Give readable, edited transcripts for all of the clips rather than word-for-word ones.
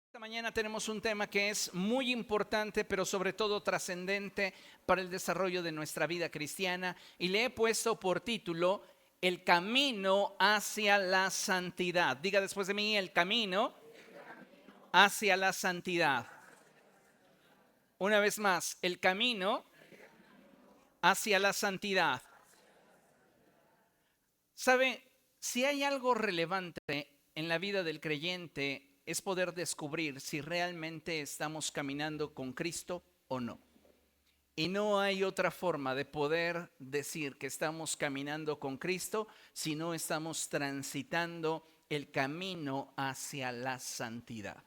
Esta mañana tenemos un tema que es muy importante, pero sobre todo trascendente para el desarrollo de nuestra vida cristiana, y le he puesto por título El camino hacia la santidad. Diga después de mí: el camino hacia la santidad. Una vez más, el camino hacia la santidad. ¿Sabe? Si hay algo relevante en la vida del creyente, es poder descubrir si realmente estamos caminando con Cristo o no. Y no hay otra forma de poder decir que estamos caminando con Cristo si no estamos transitando el camino hacia la santidad.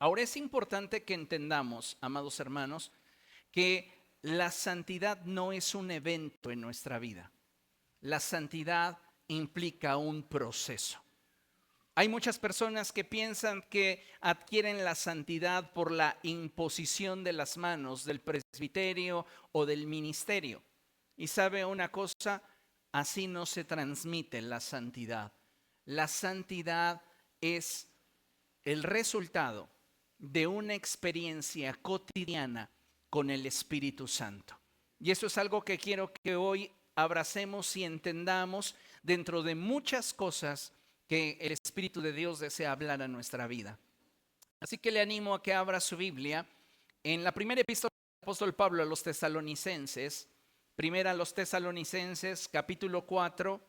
Ahora es importante que entendamos, amados hermanos, que la santidad no es un evento en nuestra vida. La santidad implica un proceso. Hay muchas personas que piensan que adquieren la santidad por la imposición de las manos del presbiterio o del ministerio. Y sabe una cosa, así no se transmite la santidad. La santidad es el resultado de una experiencia cotidiana con el Espíritu Santo. Y eso es algo que quiero que hoy abracemos y entendamos dentro de muchas cosas que el Espíritu de Dios desea hablar a nuestra vida. Así que le animo a que abra su Biblia en la primera epístola del apóstol Pablo a los tesalonicenses, primera a los tesalonicenses, capítulo 4,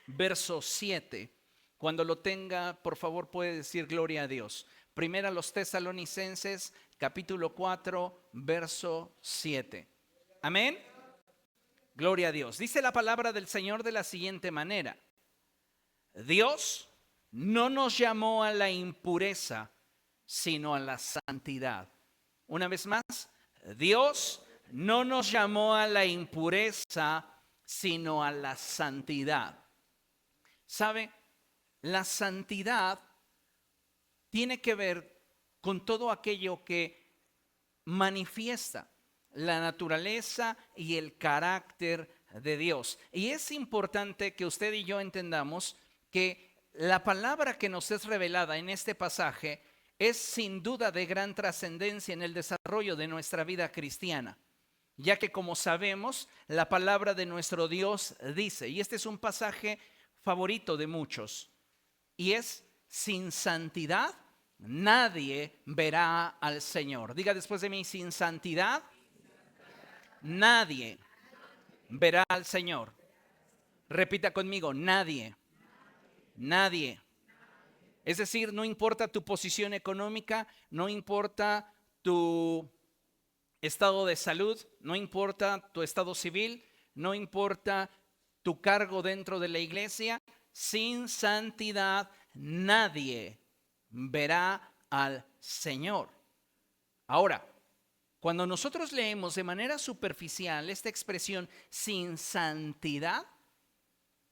verso 7. Cuando lo tenga, por favor, puede decir gloria a Dios. Primera a los tesalonicenses, capítulo 4, verso 7. Amén. Gloria a Dios. Dice la palabra del Señor de la siguiente manera: Dios no nos llamó a la impureza, sino a la santidad. Una vez más, Dios no nos llamó a la impureza, sino a la santidad. ¿Sabe? La santidad tiene que ver con todo aquello que manifiesta la naturaleza y el carácter de Dios. Y es importante que usted y yo entendamos que la palabra que nos es revelada en este pasaje es sin duda de gran trascendencia en el desarrollo de nuestra vida cristiana, ya que, como sabemos, la palabra de nuestro Dios dice, y este es un pasaje favorito de muchos, y es: sin santidad nadie verá al Señor. Diga después de mí: sin santidad nadie verá al Señor. Repita conmigo: nadie. Nadie. Es decir, no importa tu posición económica, no importa tu estado de salud, no importa tu estado civil, no importa tu cargo dentro de la iglesia, sin santidad nadie verá al Señor. Ahora, cuando nosotros leemos de manera superficial esta expresión sin santidad,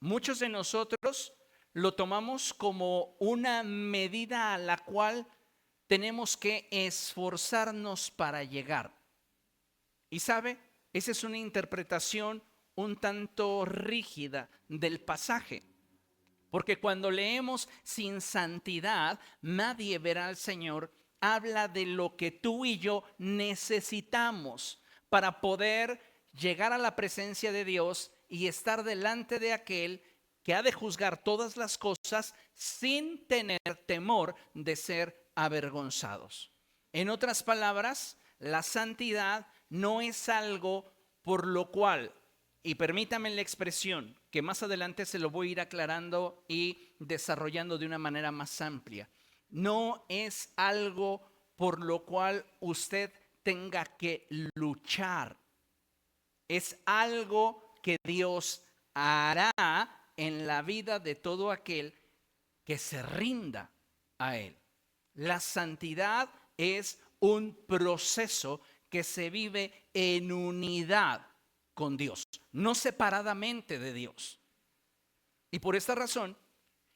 muchos de nosotros lo tomamos como una medida a la cual tenemos que esforzarnos para llegar. Y sabe, esa es una interpretación un tanto rígida del pasaje. Porque cuando leemos sin santidad nadie verá al Señor, habla de lo que tú y yo necesitamos para poder llegar a la presencia de Dios y estar delante de aquel que ha de juzgar todas las cosas sin tener temor de ser avergonzados. En otras palabras, la santidad no es algo por lo cual, y permítame la expresión, que más adelante se lo voy a ir aclarando y desarrollando de una manera más amplia, no es algo por lo cual usted tenga que luchar. Es algo que Dios hará en la vida de todo aquel que se rinda a Él. La santidad es un proceso que se vive en unidad con Dios, no separadamente de Dios. Y por esta razón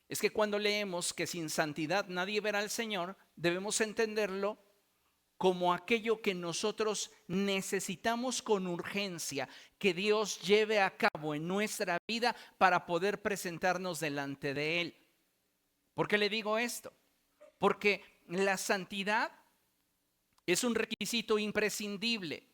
es que cuando leemos que sin santidad nadie verá al Señor, debemos entenderlo como aquello que nosotros necesitamos con urgencia que Dios lleve a cabo en nuestra vida para poder presentarnos delante de Él. ¿Por qué le digo esto? Porque la santidad es un requisito imprescindible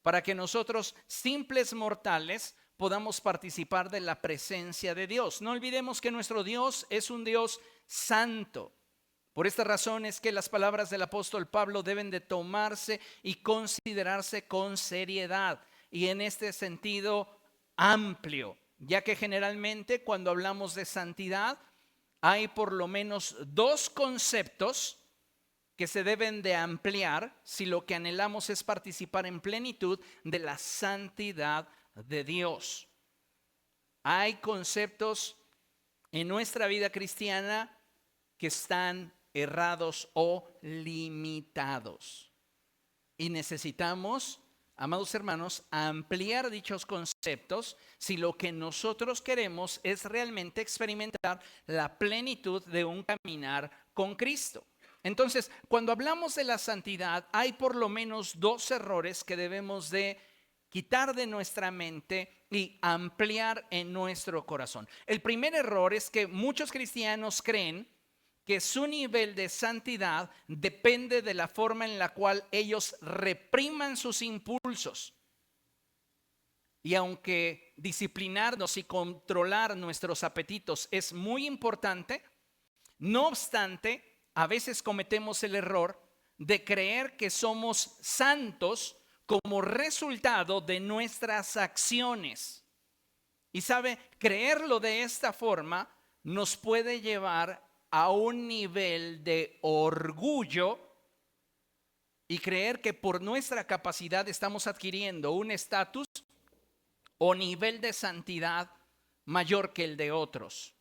para que nosotros, simples mortales, podamos participar de la presencia de Dios. No olvidemos que nuestro Dios es un Dios santo. Por esta razón es que las palabras del apóstol Pablo deben de tomarse y considerarse con seriedad y en este sentido amplio, ya que generalmente cuando hablamos de santidad hay por lo menos dos conceptos que se deben de ampliar si lo que anhelamos es participar en plenitud de la santidad de Dios. Hay conceptos en nuestra vida cristiana que están errados o limitados. Y necesitamos, amados hermanos, ampliar dichos conceptos si lo que nosotros queremos es realmente experimentar la plenitud de un caminar con Cristo. Entonces, cuando hablamos de la santidad, hay por lo menos dos errores que debemos de quitar de nuestra mente y ampliar en nuestro corazón. El primer error es que muchos cristianos creen que su nivel de santidad depende de la forma en la cual ellos repriman sus impulsos. Y aunque disciplinarnos y controlar nuestros apetitos es muy importante, no obstante, a veces cometemos el error de creer que somos santos como resultado de nuestras acciones. Y sabe, creerlo de esta forma nos puede llevar a un nivel de orgullo y creer que por nuestra capacidad estamos adquiriendo un estatus o nivel de santidad mayor que el de otros.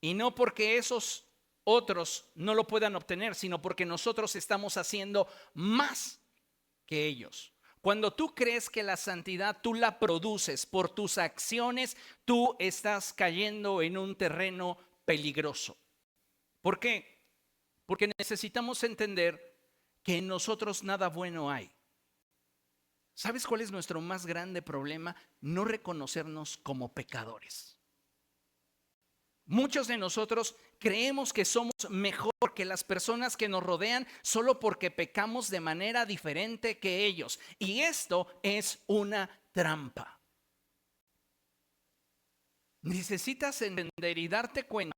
Y no porque esos otros no lo puedan obtener, sino porque nosotros estamos haciendo más que ellos. Cuando tú crees que la santidad tú la produces por tus acciones, tú estás cayendo en un terreno peligroso. ¿Por qué? Porque necesitamos entender que en nosotros nada bueno hay. ¿Sabes cuál es nuestro más grande problema? No reconocernos como pecadores. Muchos de nosotros creemos que somos mejor que las personas que nos rodean solo porque pecamos de manera diferente que ellos. Y esto es una trampa. Necesitas entender y darte cuenta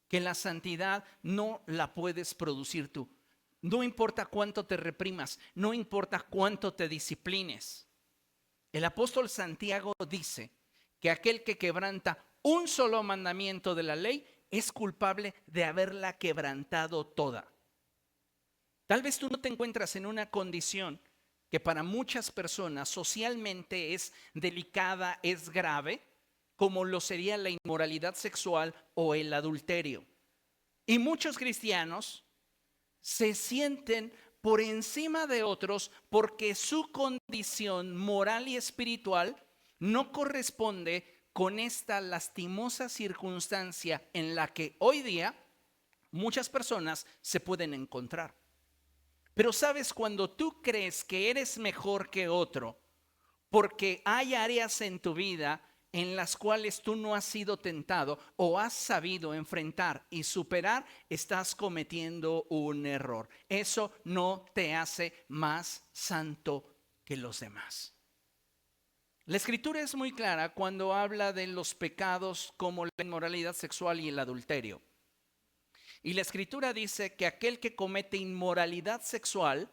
que la santidad no la puedes producir tú. No importa cuánto te reprimas, no importa cuánto te disciplines. El apóstol Santiago dice que aquel que quebranta un solo mandamiento de la ley es culpable de haberla quebrantado toda. Tal vez tú no te encuentras en una condición que para muchas personas socialmente es delicada, es grave, como lo sería la inmoralidad sexual o el adulterio. Y muchos cristianos se sienten por encima de otros porque su condición moral y espiritual no corresponde con esta lastimosa circunstancia en la que hoy día muchas personas se pueden encontrar. Pero sabes, cuando tú crees que eres mejor que otro, porque hay áreas en tu vida en las cuales tú no has sido tentado o has sabido enfrentar y superar, estás cometiendo un error. Eso no te hace más santo que los demás. La escritura es muy clara cuando habla de los pecados como la inmoralidad sexual y el adulterio. Y la escritura dice que aquel que comete inmoralidad sexual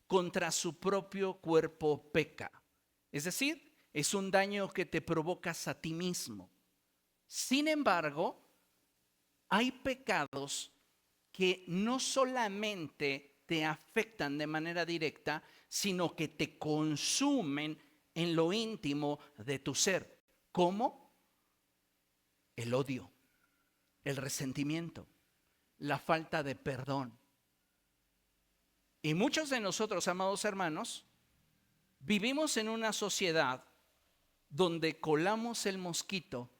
contra su propio cuerpo peca. Es decir, es un daño que te provocas a ti mismo. Sin embargo, hay pecados que no solamente te afectan de manera directa, sino que te consumen en lo íntimo de tu ser. ¿Cómo? El odio, el resentimiento, la falta de perdón. Y muchos de nosotros, amados hermanos, vivimos en una sociedad donde colamos el mosquito,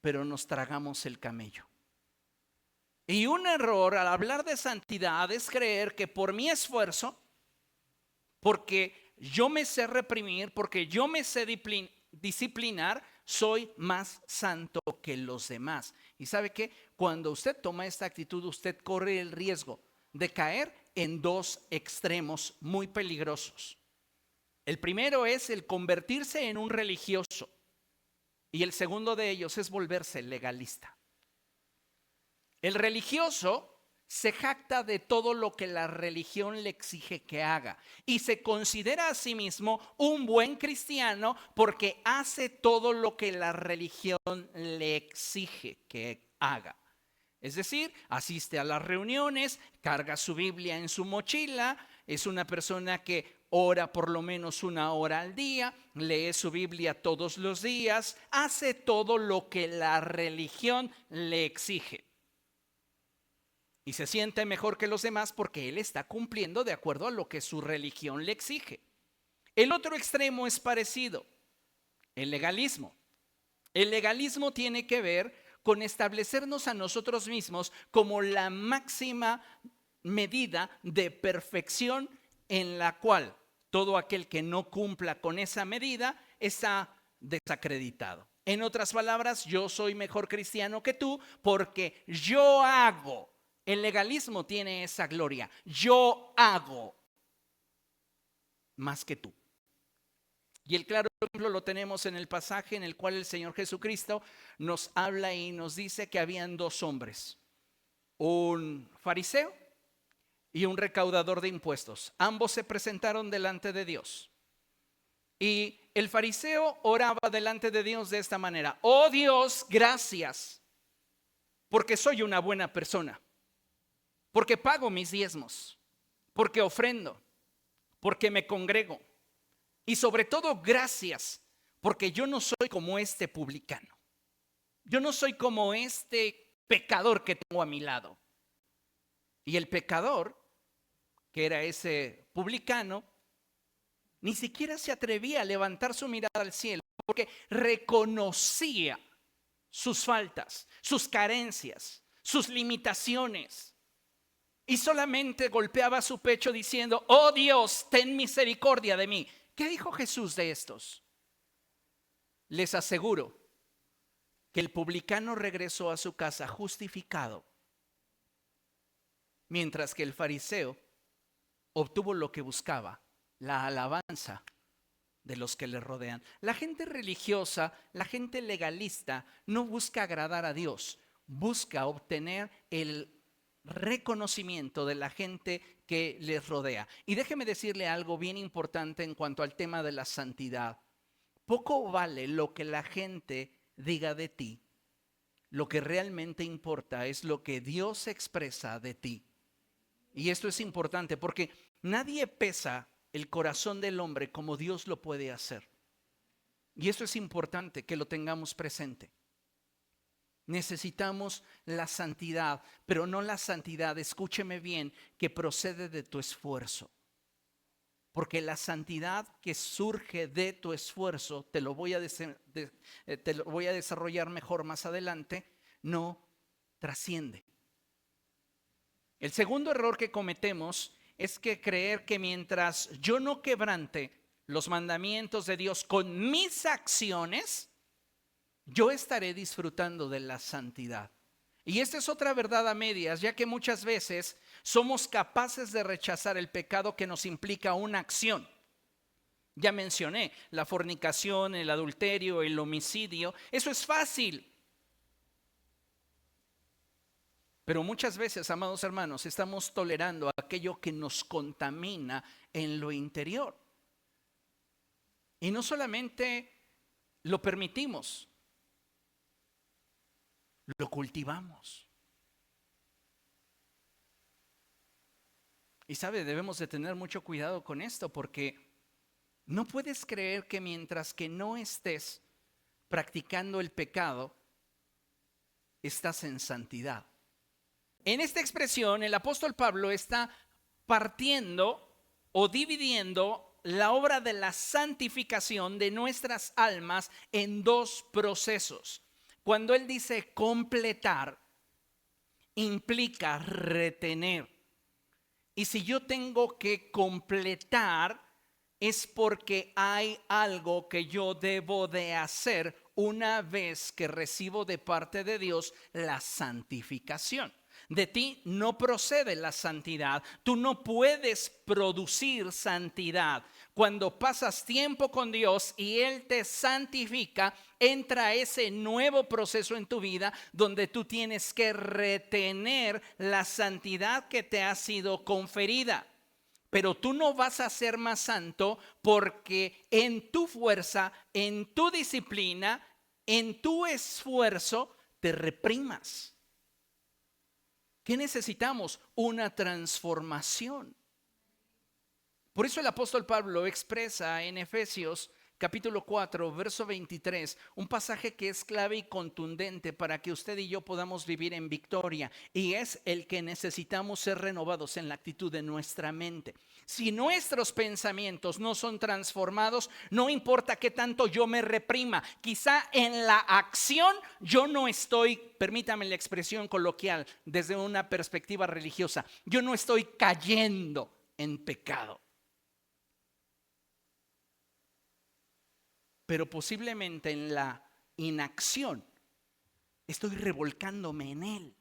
pero nos tragamos el camello. Y un error al hablar de santidad es creer que por mi esfuerzo, porque yo me sé reprimir, porque yo me sé disciplinar, soy más santo que los demás. ¿Y sabe qué? Cuando usted toma esta actitud, usted corre el riesgo de caer en dos extremos muy peligrosos. El primero es el convertirse en un religioso y el segundo de ellos es volverse legalista. El religioso se jacta de todo lo que la religión le exige que haga y se considera a sí mismo un buen cristiano porque hace todo lo que la religión le exige que haga. Es decir, asiste a las reuniones, carga su Biblia en su mochila, es una persona que ora por lo menos 1 hora al día, lee su Biblia todos los días, hace todo lo que la religión le exige. Y se siente mejor que los demás porque él está cumpliendo de acuerdo a lo que su religión le exige. El otro extremo es parecido, el legalismo. El legalismo tiene que ver con establecernos a nosotros mismos como la máxima medida de perfección en la cual todo aquel que no cumpla con esa medida está desacreditado. En otras palabras, yo soy mejor cristiano que tú porque yo hago. El legalismo tiene esa gloria. Yo hago más que tú. Y el claro ejemplo lo tenemos en el pasaje en el cual el Señor Jesucristo nos habla y nos dice que habían 2 hombres, un fariseo y un recaudador de impuestos. Ambos se presentaron delante de Dios. Y el fariseo oraba delante de Dios de esta manera: oh Dios, gracias, porque soy una buena persona, porque pago mis diezmos, porque ofrendo, porque me congrego. Y sobre todo, gracias, porque yo no soy como este publicano. Yo no soy como este pecador que tengo a mi lado. Y el pecador, que era ese publicano, ni siquiera se atrevía a levantar su mirada al cielo, porque reconocía sus faltas, sus carencias, sus limitaciones. Y solamente golpeaba su pecho diciendo: oh Dios, ten misericordia de mí. ¿Qué dijo Jesús de estos? Les aseguro que el publicano regresó a su casa justificado, mientras que el fariseo obtuvo lo que buscaba, la alabanza de los que le rodean. La gente religiosa, la gente legalista, no busca agradar a Dios, busca obtener el reconocimiento de la gente que les rodea. Y déjeme decirle algo bien importante en cuanto al tema de la santidad. Poco vale lo que la gente diga de ti. Lo que realmente importa es lo que Dios expresa de ti. Y esto es importante porque nadie pesa el corazón del hombre como Dios lo puede hacer. Y esto es importante que lo tengamos presente. Necesitamos la santidad, pero no la santidad, escúcheme bien, que procede de tu esfuerzo. Porque la santidad que surge de tu esfuerzo, te lo voy a desarrollar mejor más adelante, no trasciende. El segundo error que cometemos es que creer que mientras yo no quebrante los mandamientos de Dios con mis acciones, yo estaré disfrutando de la santidad. Y esta es otra verdad a medias, ya que muchas veces somos capaces de rechazar el pecado que nos implica una acción. Ya mencioné la fornicación, el adulterio, el homicidio. Eso es fácil. Pero muchas veces, amados hermanos, estamos tolerando aquello que nos contamina en lo interior. Y no solamente lo permitimos, lo cultivamos. Y sabe, debemos de tener mucho cuidado con esto porque no puedes creer que mientras que no estés practicando el pecado, estás en santidad. En esta expresión, el apóstol Pablo está partiendo o dividiendo la obra de la santificación de nuestras almas en 2 procesos. Cuando él dice completar, implica retener. Y si yo tengo que completar, es porque hay algo que yo debo de hacer una vez que recibo de parte de Dios la santificación. De ti no procede la santidad. Tú no puedes producir santidad. Cuando pasas tiempo con Dios y Él te santifica, entra ese nuevo proceso en tu vida donde tú tienes que retener la santidad que te ha sido conferida. Pero tú no vas a ser más santo porque en tu fuerza, en tu disciplina, en tu esfuerzo, te reprimas. ¿Qué necesitamos? Una transformación. Por eso el apóstol Pablo expresa en Efesios capítulo 4, verso 23, un pasaje que es clave y contundente para que usted y yo podamos vivir en victoria, y es el que necesitamos ser renovados en la actitud de nuestra mente. Si nuestros pensamientos no son transformados, no importa qué tanto yo me reprima, quizá en la acción yo no estoy, permítame la expresión coloquial, desde una perspectiva religiosa, yo no estoy cayendo en pecado. Pero posiblemente en la inacción estoy revolcándome en él.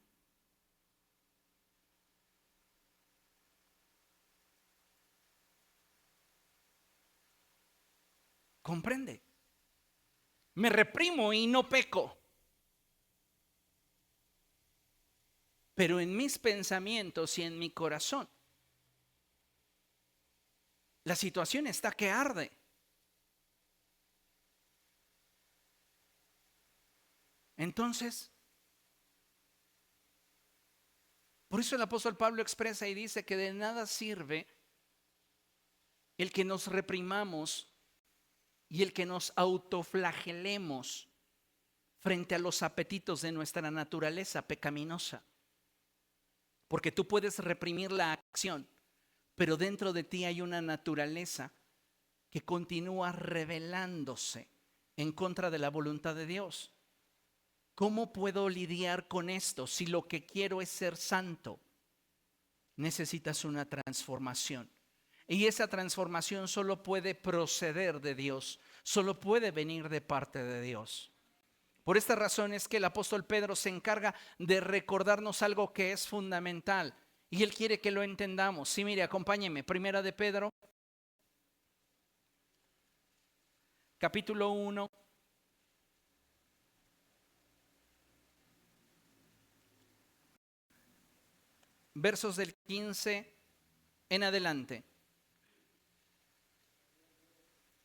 ¿Comprende? Me reprimo y no peco. Pero en mis pensamientos y en mi corazón, la situación está que arde. Entonces, por eso el apóstol Pablo expresa y dice que de nada sirve el que nos reprimamos y el que nos autoflagelemos frente a los apetitos de nuestra naturaleza pecaminosa. Porque tú puedes reprimir la acción, pero dentro de ti hay una naturaleza que continúa rebelándose en contra de la voluntad de Dios. ¿Cómo puedo lidiar con esto si lo que quiero es ser santo? Necesitas una transformación. Y esa transformación solo puede proceder de Dios, solo puede venir de parte de Dios. Por esta razón es que el apóstol Pedro se encarga de recordarnos algo que es fundamental y él quiere que lo entendamos. Sí, mire, acompáñeme. Primera de Pedro, capítulo 1. Versos del 15 en adelante.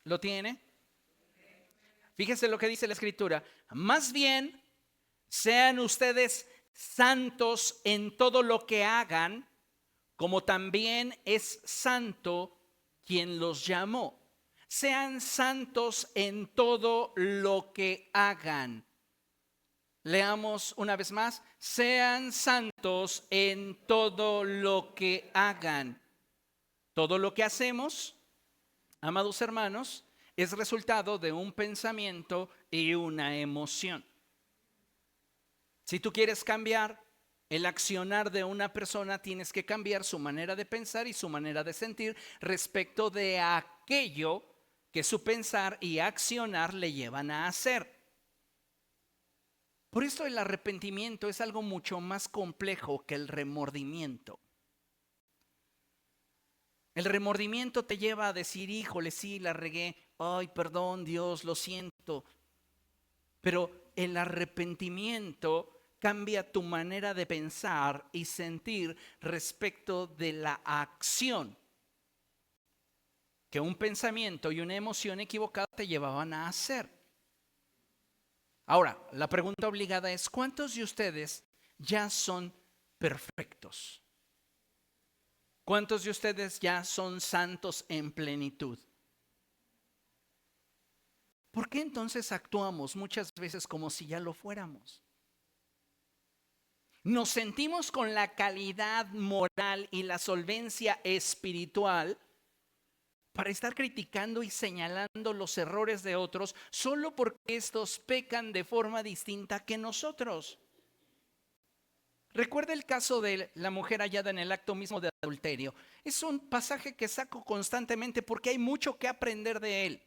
¿Lo tiene? Fíjese lo que dice la escritura. Más bien, sean ustedes santos en todo lo que hagan, como también es santo quien los llamó. Sean santos en todo lo que hagan. Leamos una vez más. Sean santos en todo lo que hagan. Todo lo que hacemos, amados hermanos, es resultado de un pensamiento y una emoción. Si tú quieres cambiar el accionar de una persona, tienes que cambiar su manera de pensar y su manera de sentir respecto de aquello que su pensar y accionar le llevan a hacer. Por eso el arrepentimiento es algo mucho más complejo que el remordimiento. El remordimiento te lleva a decir, híjole, sí, la regué, ay, perdón, Dios, lo siento. Pero el arrepentimiento cambia tu manera de pensar y sentir respecto de la acción que un pensamiento y una emoción equivocada te llevaban a hacer. Ahora, la pregunta obligada es, ¿cuántos de ustedes ya son perfectos? ¿Cuántos de ustedes ya son santos en plenitud? ¿Por qué entonces actuamos muchas veces como si ya lo fuéramos? Nos sentimos con la calidad moral y la solvencia espiritual para estar criticando y señalando los errores de otros solo porque estos pecan de forma distinta que nosotros. Recuerda el caso de la mujer hallada en el acto mismo de adulterio. Es un pasaje que saco constantemente porque hay mucho que aprender de él.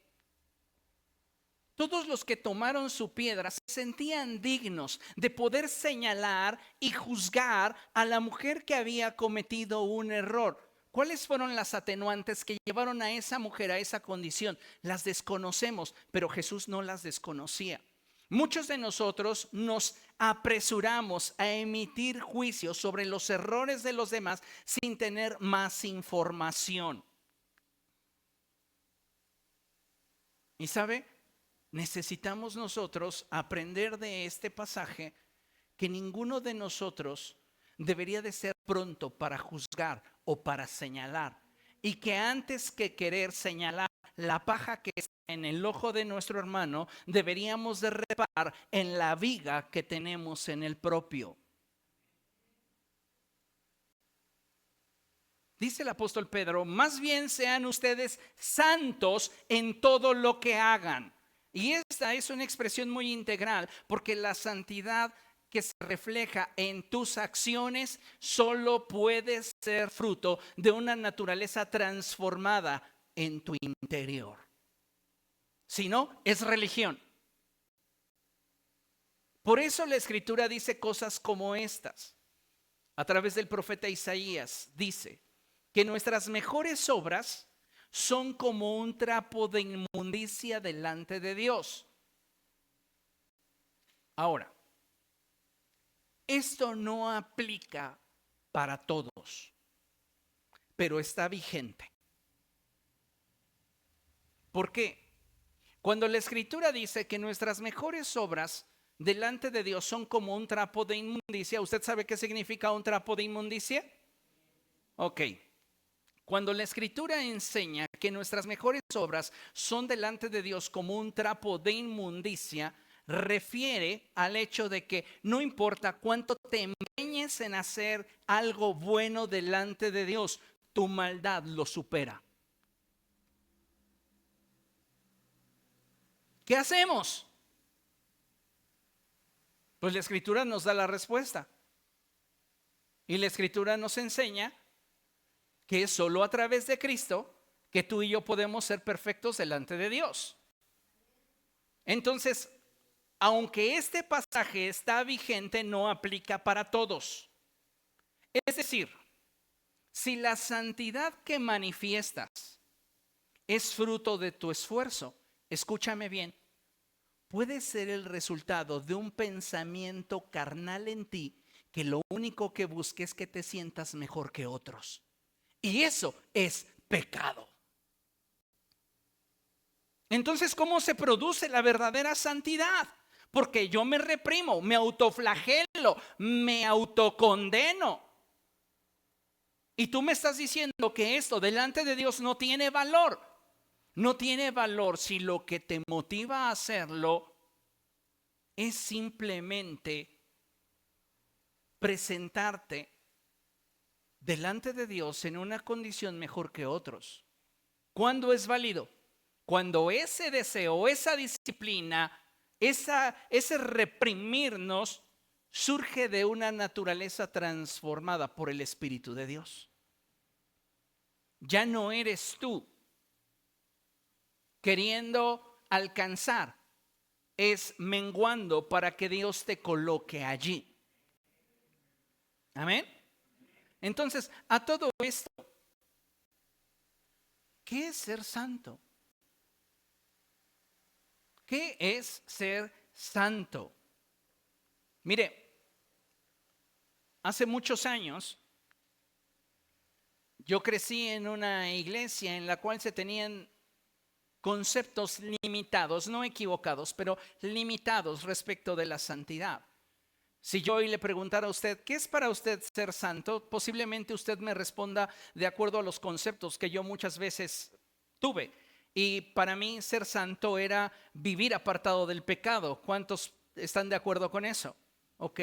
Todos los que tomaron su piedra se sentían dignos de poder señalar y juzgar a la mujer que había cometido un error. ¿Cuáles fueron las atenuantes que llevaron a esa mujer a esa condición? Las desconocemos, pero Jesús no las desconocía. Muchos de nosotros nos apresuramos a emitir juicios sobre los errores de los demás sin tener más información. ¿Y sabe? Necesitamos nosotros aprender de este pasaje que ninguno de nosotros debería de ser pronto para juzgar o para señalar, y que antes que querer señalar la paja que está en el ojo de nuestro hermano, deberíamos de reparar en la viga que tenemos en el propio. Dice el apóstol Pedro, más bien sean ustedes santos en todo lo que hagan. Y esta es una expresión muy integral, porque la santidad que se refleja en tus acciones solo puede ser fruto de una naturaleza transformada en tu interior. Si no, es religión. Por eso la Escritura dice cosas como estas. A través del profeta Isaías dice que nuestras mejores obras son como un trapo de inmundicia delante de Dios. Ahora, esto no aplica para todos, pero está vigente. ¿Por qué? Cuando la Escritura dice que nuestras mejores obras delante de Dios son como un trapo de inmundicia, ¿usted sabe qué significa un trapo de inmundicia? Ok. Cuando la Escritura enseña que nuestras mejores obras son delante de Dios como un trapo de inmundicia, refiere al hecho de que no importa cuánto te empeñes en hacer algo bueno delante de Dios, tu maldad lo supera. ¿Qué hacemos? Pues la Escritura nos da la respuesta. Y la Escritura nos enseña que es solo a través de Cristo que tú y yo podemos ser perfectos delante de Dios. Entonces, aunque este pasaje está vigente, no aplica para todos. Es decir, si la santidad que manifiestas es fruto de tu esfuerzo, escúchame bien, puede ser el resultado de un pensamiento carnal en ti que lo único que busque es que te sientas mejor que otros. Y eso es pecado. Entonces, ¿cómo se produce la verdadera santidad? Porque yo me reprimo, me autoflagelo, me autocondeno. Y tú me estás diciendo que esto delante de Dios no tiene valor. No tiene valor si lo que te motiva a hacerlo es simplemente presentarte delante de Dios en una condición mejor que otros. ¿Cuándo es válido? Cuando ese deseo, esa disciplina, ese reprimirnos surge de una naturaleza transformada por el Espíritu de Dios. Ya no eres tú queriendo alcanzar, es menguando para que Dios te coloque allí. Amén. Entonces, a todo esto, ¿qué es ser santo? ¿Qué es ser santo? Mire, hace muchos años yo crecí en una iglesia en la cual se tenían conceptos limitados, no equivocados, pero limitados respecto de la santidad. Si yo hoy le preguntara a usted, ¿qué es para usted ser santo? Posiblemente usted me responda de acuerdo a los conceptos que yo muchas veces tuve. Y para mí ser santo era vivir apartado del pecado. ¿Cuántos están de acuerdo con eso? ¿Ok?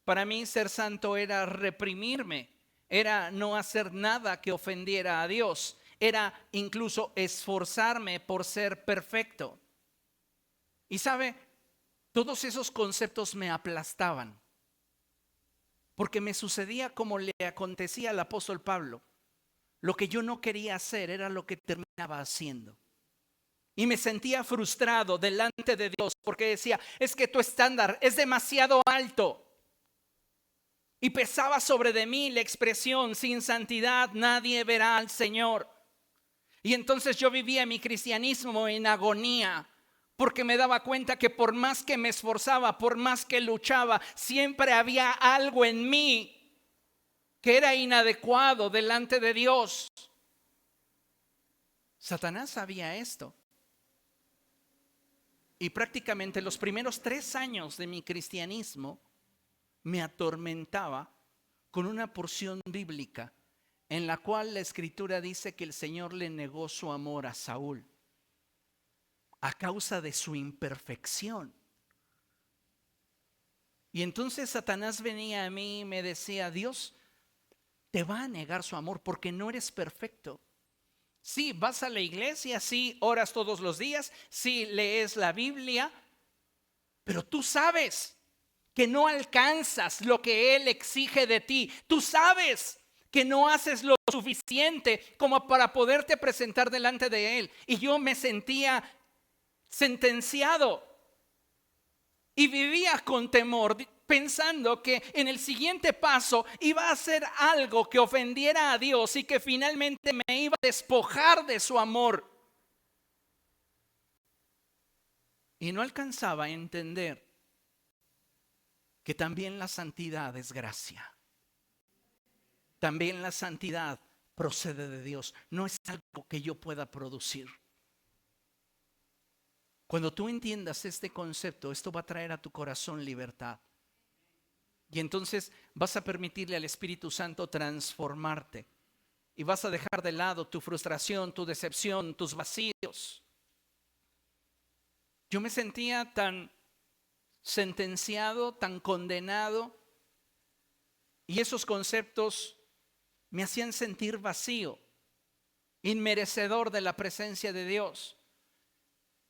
Para mí ser santo era reprimirme, era no hacer nada que ofendiera a Dios, era incluso esforzarme por ser perfecto. Y sabe, todos esos conceptos me aplastaban, porque me sucedía como le acontecía al apóstol Pablo. Lo que yo no quería hacer era lo que terminaba haciendo. Y me sentía frustrado delante de Dios porque decía, es que tu estándar es demasiado alto. Y pesaba sobre de mí la expresión, sin santidad nadie verá al Señor. Y entonces yo vivía mi cristianismo en agonía, porque me daba cuenta que por más que me esforzaba, por más que luchaba, siempre había algo en mí que era inadecuado delante de Dios. Satanás sabía esto. Y prácticamente los primeros 3 años de mi cristianismo me atormentaba con una porción bíblica en la cual la Escritura dice que el Señor le negó su amor a Saúl a causa de su imperfección. Y entonces Satanás venía a mí y me decía, Dios te va a negar su amor porque no eres perfecto. Sí, vas a la iglesia, sí, oras todos los días, sí, lees la Biblia, pero tú sabes que no alcanzas lo que Él exige de ti. Tú sabes que no haces lo suficiente como para poderte presentar delante de Él. Y yo me sentía sentenciado y vivía con temor, pensando que en el siguiente paso iba a hacer algo que ofendiera a Dios y que finalmente me iba a despojar de su amor. Y no alcanzaba a entender que también la santidad es gracia. También la santidad procede de Dios. No es algo que yo pueda producir. Cuando tú entiendas este concepto, esto va a traer a tu corazón libertad. Y entonces vas a permitirle al Espíritu Santo transformarte. Y vas a dejar de lado tu frustración, tu decepción, tus vacíos. Yo me sentía tan sentenciado, tan condenado. Y esos conceptos me hacían sentir vacío, inmerecedor de la presencia de Dios.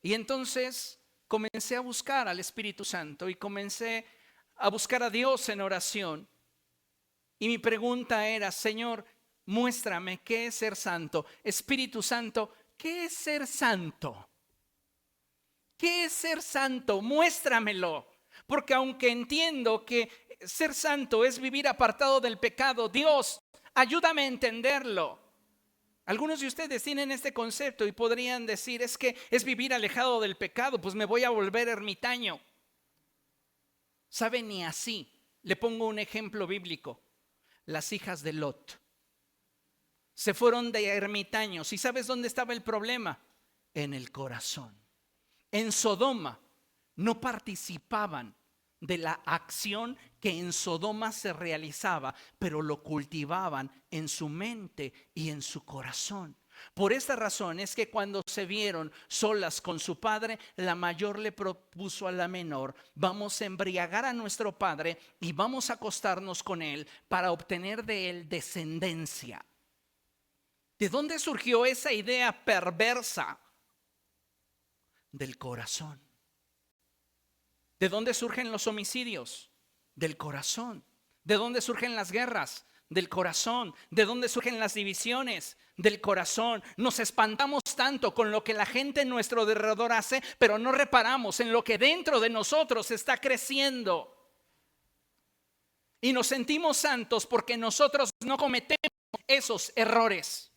Y entonces comencé a buscar al Espíritu Santo y comencé a buscar a Dios en oración. Y mi pregunta era, Señor, muéstrame qué es ser santo. Espíritu Santo, ¿qué es ser santo? ¿Qué es ser santo? Muéstramelo. Porque aunque entiendo que ser santo es vivir apartado del pecado, Dios, ayúdame a entenderlo. Algunos de ustedes tienen este concepto y podrían decir, es que es vivir alejado del pecado, pues me voy a volver ermitaño. ¿Sabe? Ni así. Le pongo un ejemplo bíblico. Las hijas de Lot se fueron de ermitaños. ¿Y sabes dónde estaba el problema? En el corazón. En Sodoma no participaban de la acción que en Sodoma se realizaba, pero lo cultivaban en su mente y en su corazón. Por esta razón es que cuando se vieron solas con su padre, la mayor le propuso a la menor, vamos a embriagar a nuestro padre y vamos a acostarnos con él para obtener de él descendencia. ¿De dónde surgió esa idea perversa? Del corazón. ¿De dónde surgen los homicidios? Del corazón. ¿De dónde surgen las guerras? Del corazón. ¿De dónde surgen las divisiones? Del corazón. Nos espantamos tanto con lo que la gente en nuestro alrededor hace, pero no reparamos en lo que dentro de nosotros está creciendo. Y nos sentimos santos porque nosotros no cometemos esos errores.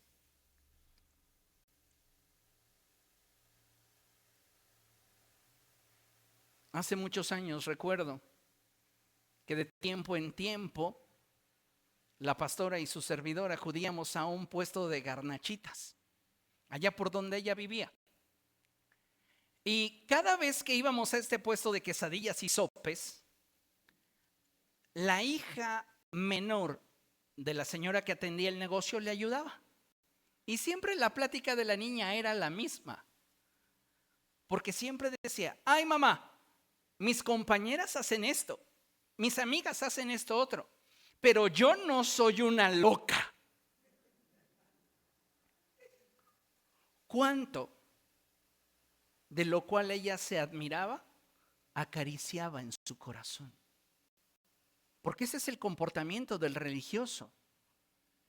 Hace muchos años recuerdo que de tiempo en tiempo la pastora y su servidora acudíamos a un puesto de garnachitas, allá por donde ella vivía. Y cada vez que íbamos a este puesto de quesadillas y sopes, la hija menor de la señora que atendía el negocio le ayudaba. Y siempre la plática de la niña era la misma, porque siempre decía, ay mamá, mis compañeras hacen esto, mis amigas hacen esto otro, pero yo no soy una loca. ¿Cuánto de lo cual ella se admiraba acariciaba en su corazón? Porque ese es el comportamiento del religioso.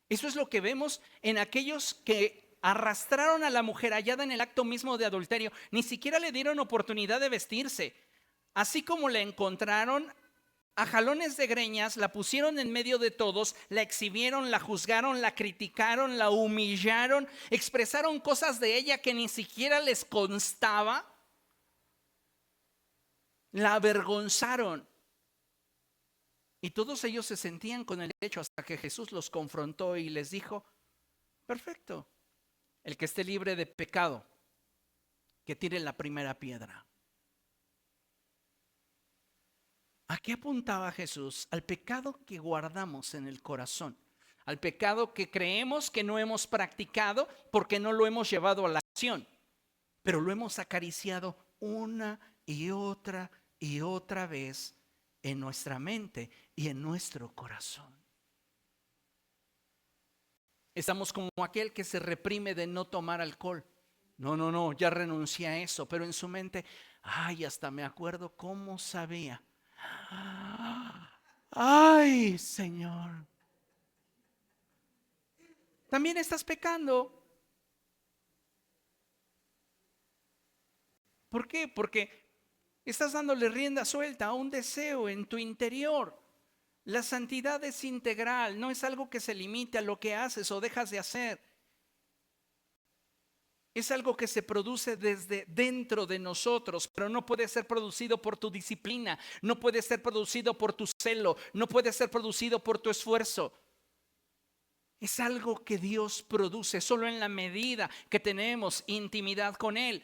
Eso es lo que vemos en aquellos que arrastraron a la mujer hallada en el acto mismo de adulterio, ni siquiera le dieron oportunidad de vestirse. Así como la encontraron, a jalones de greñas la pusieron en medio de todos, la exhibieron, la juzgaron, la criticaron, la humillaron, expresaron cosas de ella que ni siquiera les constaba, la avergonzaron. Y todos ellos se sentían con el derecho hasta que Jesús los confrontó y les dijo: perfecto, el que esté libre de pecado, que tire la primera piedra. ¿A qué apuntaba Jesús? Al pecado que guardamos en el corazón, al pecado que creemos que no hemos practicado porque no lo hemos llevado a la acción, pero lo hemos acariciado una y otra vez en nuestra mente y en nuestro corazón. Estamos como aquel que se reprime de no tomar alcohol. No, ya renuncié a eso, pero en su mente, ay, hasta me acuerdo cómo sabía. Ay, Señor. También estás pecando. ¿Por qué? Porque estás dándole rienda suelta a un deseo en tu interior. La santidad es integral, no es algo que se limite a lo que haces o dejas de hacer. Es algo que se produce desde dentro de nosotros, pero no puede ser producido por tu disciplina, no puede ser producido por tu celo, no puede ser producido por tu esfuerzo. Es algo que Dios produce solo en la medida que tenemos intimidad con Él.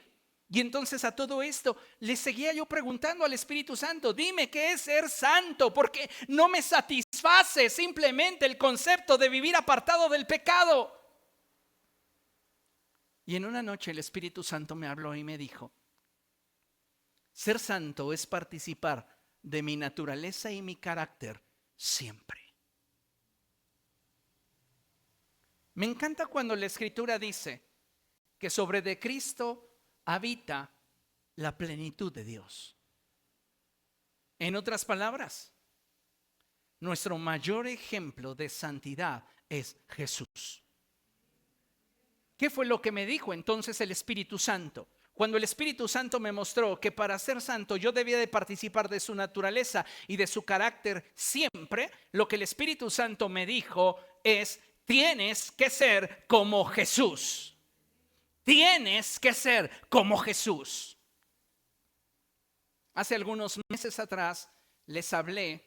Y entonces a todo esto le seguía yo preguntando al Espíritu Santo: dime qué es ser santo, porque no me satisface simplemente el concepto de vivir apartado del pecado. Y en una noche el Espíritu Santo me habló y me dijo: ser santo es participar de mi naturaleza y mi carácter siempre. Me encanta cuando la Escritura dice que sobre de Cristo habita la plenitud de Dios. En otras palabras, nuestro mayor ejemplo de santidad es Jesús. ¿Qué fue lo que me dijo entonces el Espíritu Santo? Cuando el Espíritu Santo me mostró que para ser santo yo debía de participar de su naturaleza y de su carácter siempre, lo que el Espíritu Santo me dijo es: tienes que ser como Jesús. Tienes que ser como Jesús. Hace algunos meses atrás les hablé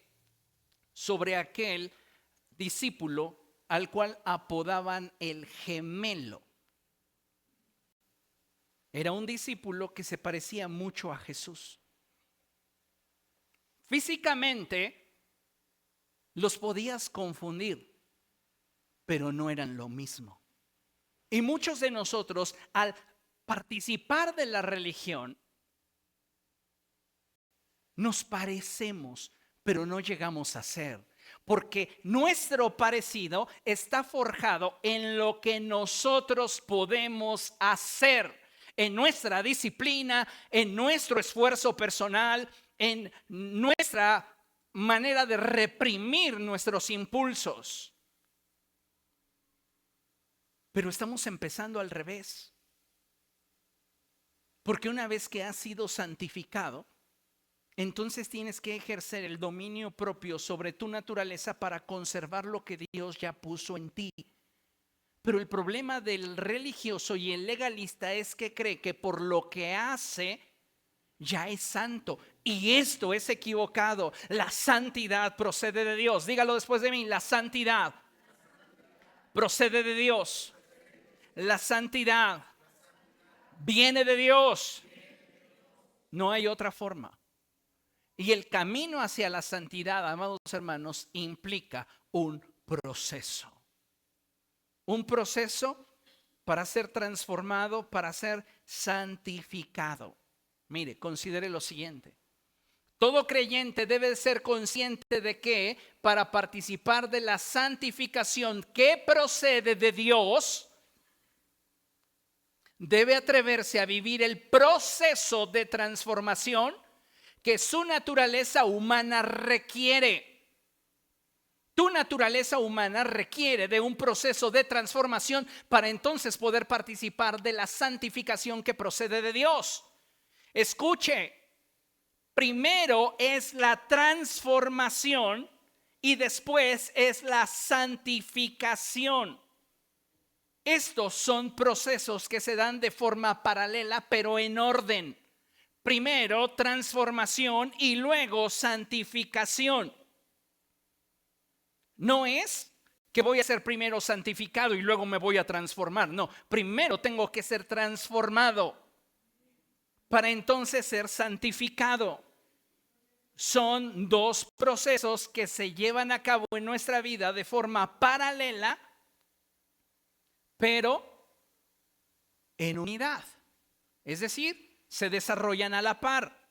sobre aquel discípulo al cual apodaban el gemelo. Era un discípulo que se parecía mucho a Jesús. Físicamente los podías confundir, pero no eran lo mismo. Y muchos de nosotros, al participar de la religión, nos parecemos, pero no llegamos a ser. Porque nuestro parecido está forjado en lo que nosotros podemos hacer, en nuestra disciplina, en nuestro esfuerzo personal, en nuestra manera de reprimir nuestros impulsos. Pero estamos empezando al revés. Porque una vez que has sido santificado, entonces tienes que ejercer el dominio propio sobre tu naturaleza para conservar lo que Dios ya puso en ti. Pero el problema del religioso y el legalista es que cree que por lo que hace ya es santo. Y esto es equivocado. La santidad procede de Dios. Dígalo después de mí: la santidad procede de Dios. La santidad viene de Dios. No hay otra forma. Y el camino hacia la santidad, amados hermanos, implica un proceso. Un proceso para ser transformado, para ser santificado. Mire, considere lo siguiente. Todo creyente debe ser consciente de que para participar de la santificación que procede de Dios, debe atreverse a vivir el proceso de transformación que su naturaleza humana requiere. Tu naturaleza humana requiere de un proceso de transformación para entonces poder participar de la santificación que procede de Dios. Escuche, primero es la transformación y después es la santificación. Estos son procesos que se dan de forma paralela, pero en orden. Primero transformación y luego santificación. No es que voy a ser primero santificado y luego me voy a transformar. No, primero tengo que ser transformado para entonces ser santificado. Son dos procesos que se llevan a cabo en nuestra vida de forma paralela, pero en unidad. Es decir, se desarrollan a la par.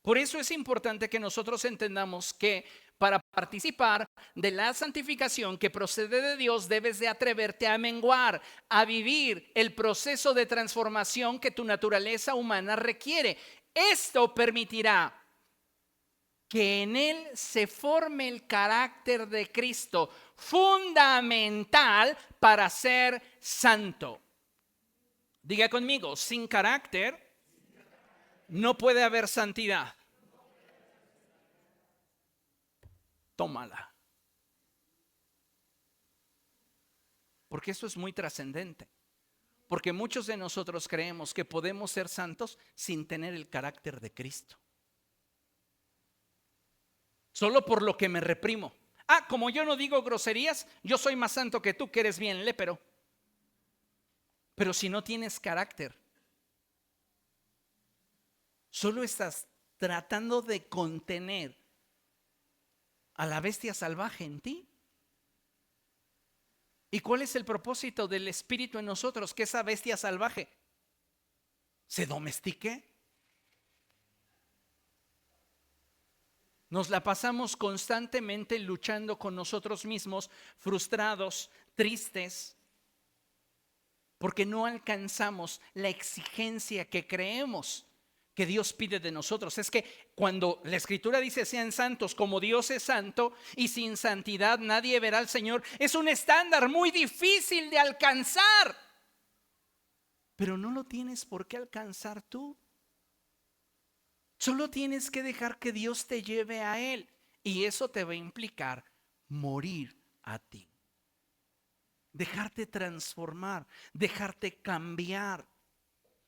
Por eso es importante que nosotros entendamos que para participar de la santificación que procede de Dios, debes de atreverte a menguar, a vivir el proceso de transformación que tu naturaleza humana requiere. Esto permitirá que en él se forme el carácter de Cristo, fundamental para ser santo. Diga conmigo, sin carácter no puede haber santidad. Tómala. Porque esto es muy trascendente. Porque muchos de nosotros creemos que podemos ser santos sin tener el carácter de Cristo. Solo por lo que me reprimo. Como yo no digo groserías, yo soy más santo que tú, que eres bien lépero. Pero si no tienes carácter, solo estás tratando de contener a la bestia salvaje en ti. ¿Y cuál es el propósito del Espíritu en nosotros? Que esa bestia salvaje se domestique. Nos la pasamos constantemente luchando con nosotros mismos, frustrados, tristes, porque no alcanzamos la exigencia que creemos que Dios pide de nosotros. Es que cuando la Escritura dice sean santos como Dios es santo, y sin santidad nadie verá al Señor, es un estándar muy difícil de alcanzar. Pero no lo tienes por qué alcanzar tú. Solo tienes que dejar que Dios te lleve a Él, y eso te va a implicar morir a ti. Dejarte transformar, dejarte cambiar.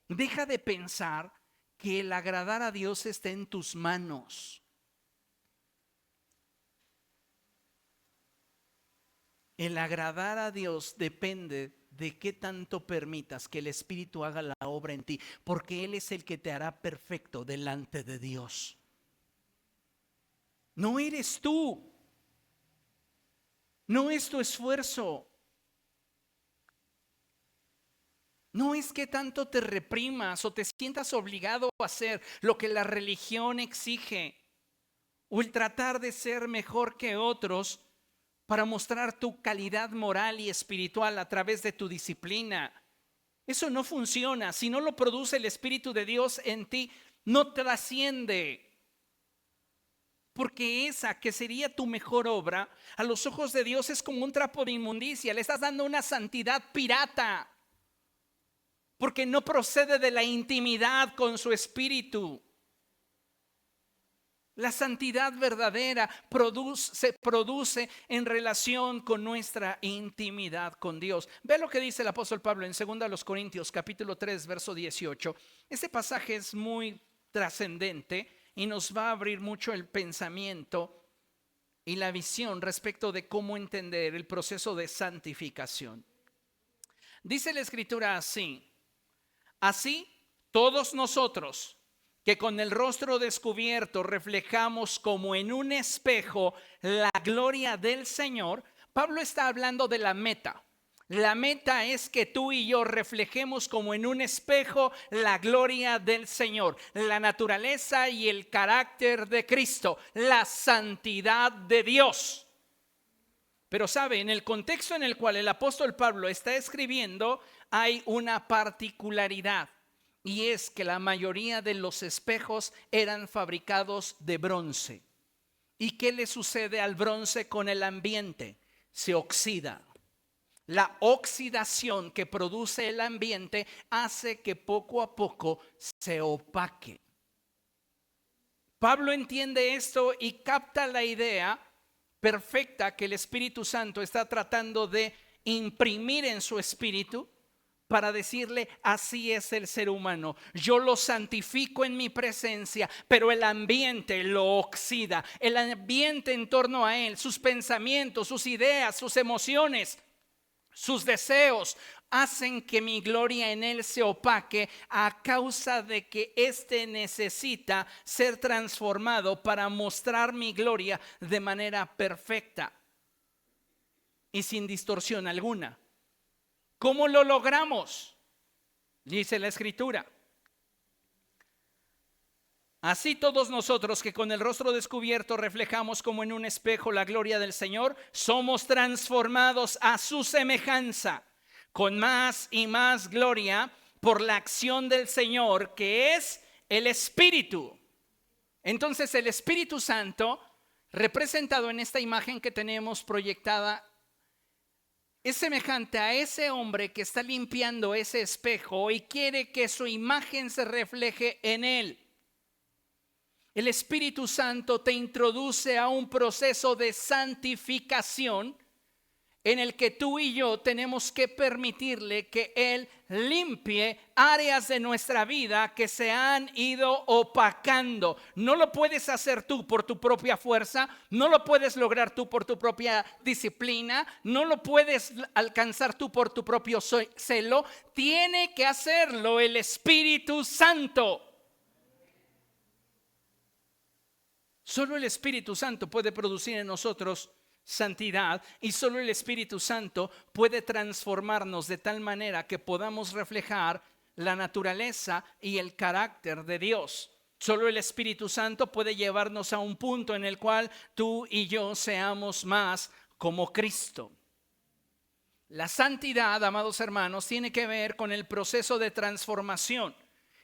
Deja de pensar que el agradar a Dios está en tus manos. El agradar a Dios depende de qué tanto permitas que el Espíritu haga la obra en ti, porque Él es el que te hará perfecto delante de Dios. No eres tú, no es tu esfuerzo, no es que tanto te reprimas o te sientas obligado a hacer lo que la religión exige, o el tratar de ser mejor que otros para mostrar tu calidad moral y espiritual a través de tu disciplina. Eso no funciona. Si no lo produce el Espíritu de Dios en ti, no trasciende. Porque esa que sería tu mejor obra, a los ojos de Dios es como un trapo de inmundicia. Le estás dando una santidad pirata, porque no procede de la intimidad con su Espíritu. La santidad verdadera se produce en relación con nuestra intimidad con Dios. Ve lo que dice el apóstol Pablo en 2 Corintios capítulo 3 verso 18. Este pasaje es muy trascendente y nos va a abrir mucho el pensamiento y la visión respecto de cómo entender el proceso de santificación. Dice la Escritura así: así todos nosotros, que con el rostro descubierto reflejamos como en un espejo la gloria del Señor. Pablo está hablando de la meta. La meta es que tú y yo reflejemos como en un espejo la gloria del Señor, la naturaleza y el carácter de Cristo, la santidad de Dios. Pero sabe, en el contexto en el cual el apóstol Pablo está escribiendo, hay una particularidad. Y es que la mayoría de los espejos eran fabricados de bronce. ¿Y qué le sucede al bronce con el ambiente? Se oxida. La oxidación que produce el ambiente hace que poco a poco se opaque. Pablo entiende esto y capta la idea perfecta que el Espíritu Santo está tratando de imprimir en su espíritu para decirle: así es el ser humano, yo lo santifico en mi presencia, pero el ambiente lo oxida, el ambiente en torno a él, sus pensamientos, sus ideas, sus emociones, sus deseos hacen que mi gloria en él se opaque a causa de que éste necesita ser transformado para mostrar mi gloria de manera perfecta y sin distorsión alguna. ¿Cómo lo logramos? Dice la Escritura: así todos nosotros, que con el rostro descubierto reflejamos como en un espejo la gloria del Señor, somos transformados a su semejanza, con más y más gloria, por la acción del Señor, que es el Espíritu. Entonces el Espíritu Santo, representado en esta imagen que tenemos proyectada, es semejante a ese hombre que está limpiando ese espejo y quiere que su imagen se refleje en él. El Espíritu Santo te introduce a un proceso de santificación en el que tú y yo tenemos que permitirle que Él limpie áreas de nuestra vida que se han ido opacando. No lo puedes hacer tú por tu propia fuerza, no lo puedes lograr tú por tu propia disciplina, no lo puedes alcanzar tú por tu propio celo. Tiene que hacerlo el Espíritu Santo. Solo el Espíritu Santo puede producir en nosotros santidad, y solo el Espíritu Santo puede transformarnos de tal manera que podamos reflejar la naturaleza y el carácter de Dios. Solo el Espíritu Santo puede llevarnos a un punto en el cual tú y yo seamos más como Cristo. La santidad, amados hermanos, tiene que ver con el proceso de transformación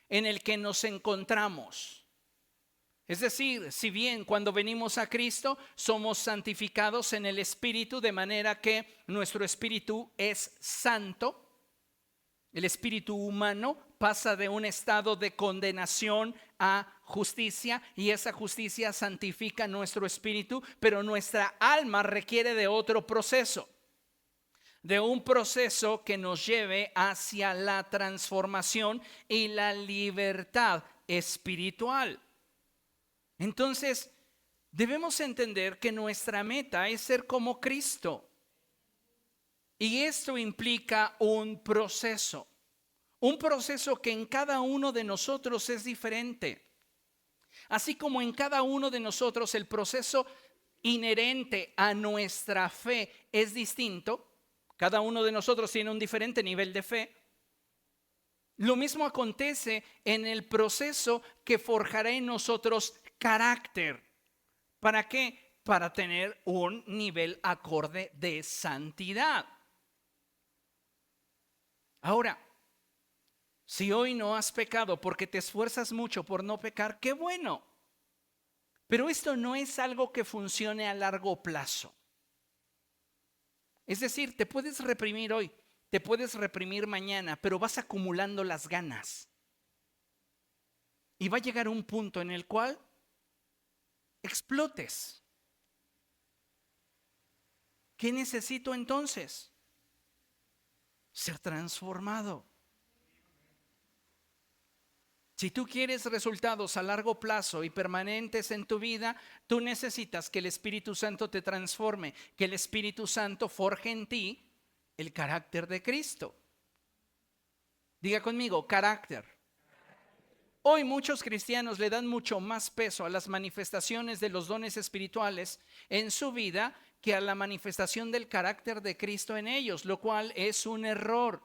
en el que nos encontramos. Es decir, si bien cuando venimos a Cristo somos santificados en el Espíritu, de manera que nuestro espíritu es santo, el espíritu humano pasa de un estado de condenación a justicia, y esa justicia santifica nuestro espíritu, pero nuestra alma requiere de otro proceso, de un proceso que nos lleve hacia la transformación y la libertad espiritual. Entonces, debemos entender que nuestra meta es ser como Cristo. Y esto implica un proceso que en cada uno de nosotros es diferente. Así como en cada uno de nosotros el proceso inherente a nuestra fe es distinto, cada uno de nosotros tiene un diferente nivel de fe. Lo mismo acontece en el proceso que forjará en nosotros carácter. ¿Para qué? Para tener un nivel acorde de santidad. Ahora, si hoy no has pecado porque te esfuerzas mucho por no pecar, qué bueno. Pero esto no es algo que funcione a largo plazo. Es decir, te puedes reprimir hoy, te puedes reprimir mañana, pero vas acumulando las ganas. Y va a llegar un punto en el cual explotes. ¿Qué necesito entonces? Ser transformado. Si tú quieres resultados a largo plazo y permanentes en tu vida, tú necesitas que el Espíritu Santo te transforme, que el Espíritu Santo forje en ti el carácter de Cristo. Diga conmigo, carácter. Hoy muchos cristianos le dan mucho más peso a las manifestaciones de los dones espirituales en su vida que a la manifestación del carácter de Cristo en ellos, lo cual es un error.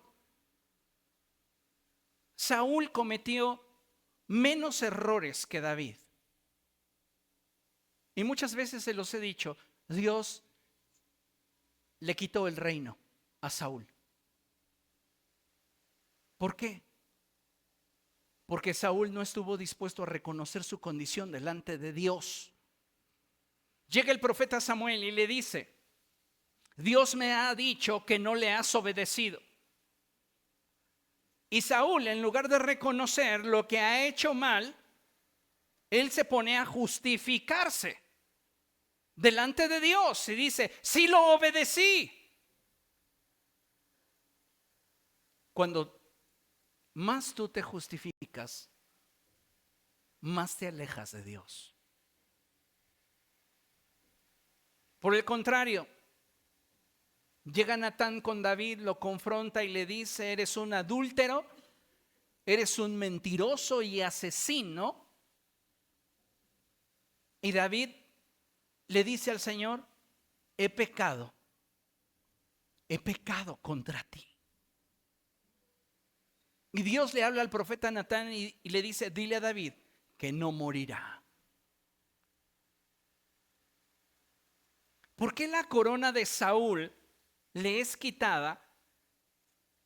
Saúl cometió menos errores que David. Y muchas veces se los he dicho, Dios le quitó el reino a Saúl. ¿Por qué? Porque Saúl no estuvo dispuesto a reconocer su condición delante de Dios. Llega el profeta Samuel y le dice: Dios me ha dicho que no le has obedecido. Y Saúl, en lugar de reconocer lo que ha hecho mal, él se pone a justificarse delante de Dios y dice: sí lo obedecí. Cuando más tú te justificas, más te alejas de Dios. Por el contrario, llega Natán con David, lo confronta y le dice: eres un adúltero, eres un mentiroso y asesino. Y David le dice al Señor: he pecado contra ti. Y Dios le habla al profeta Natán y le dice: dile a David que no morirá. ¿Por qué la corona de Saúl le es quitada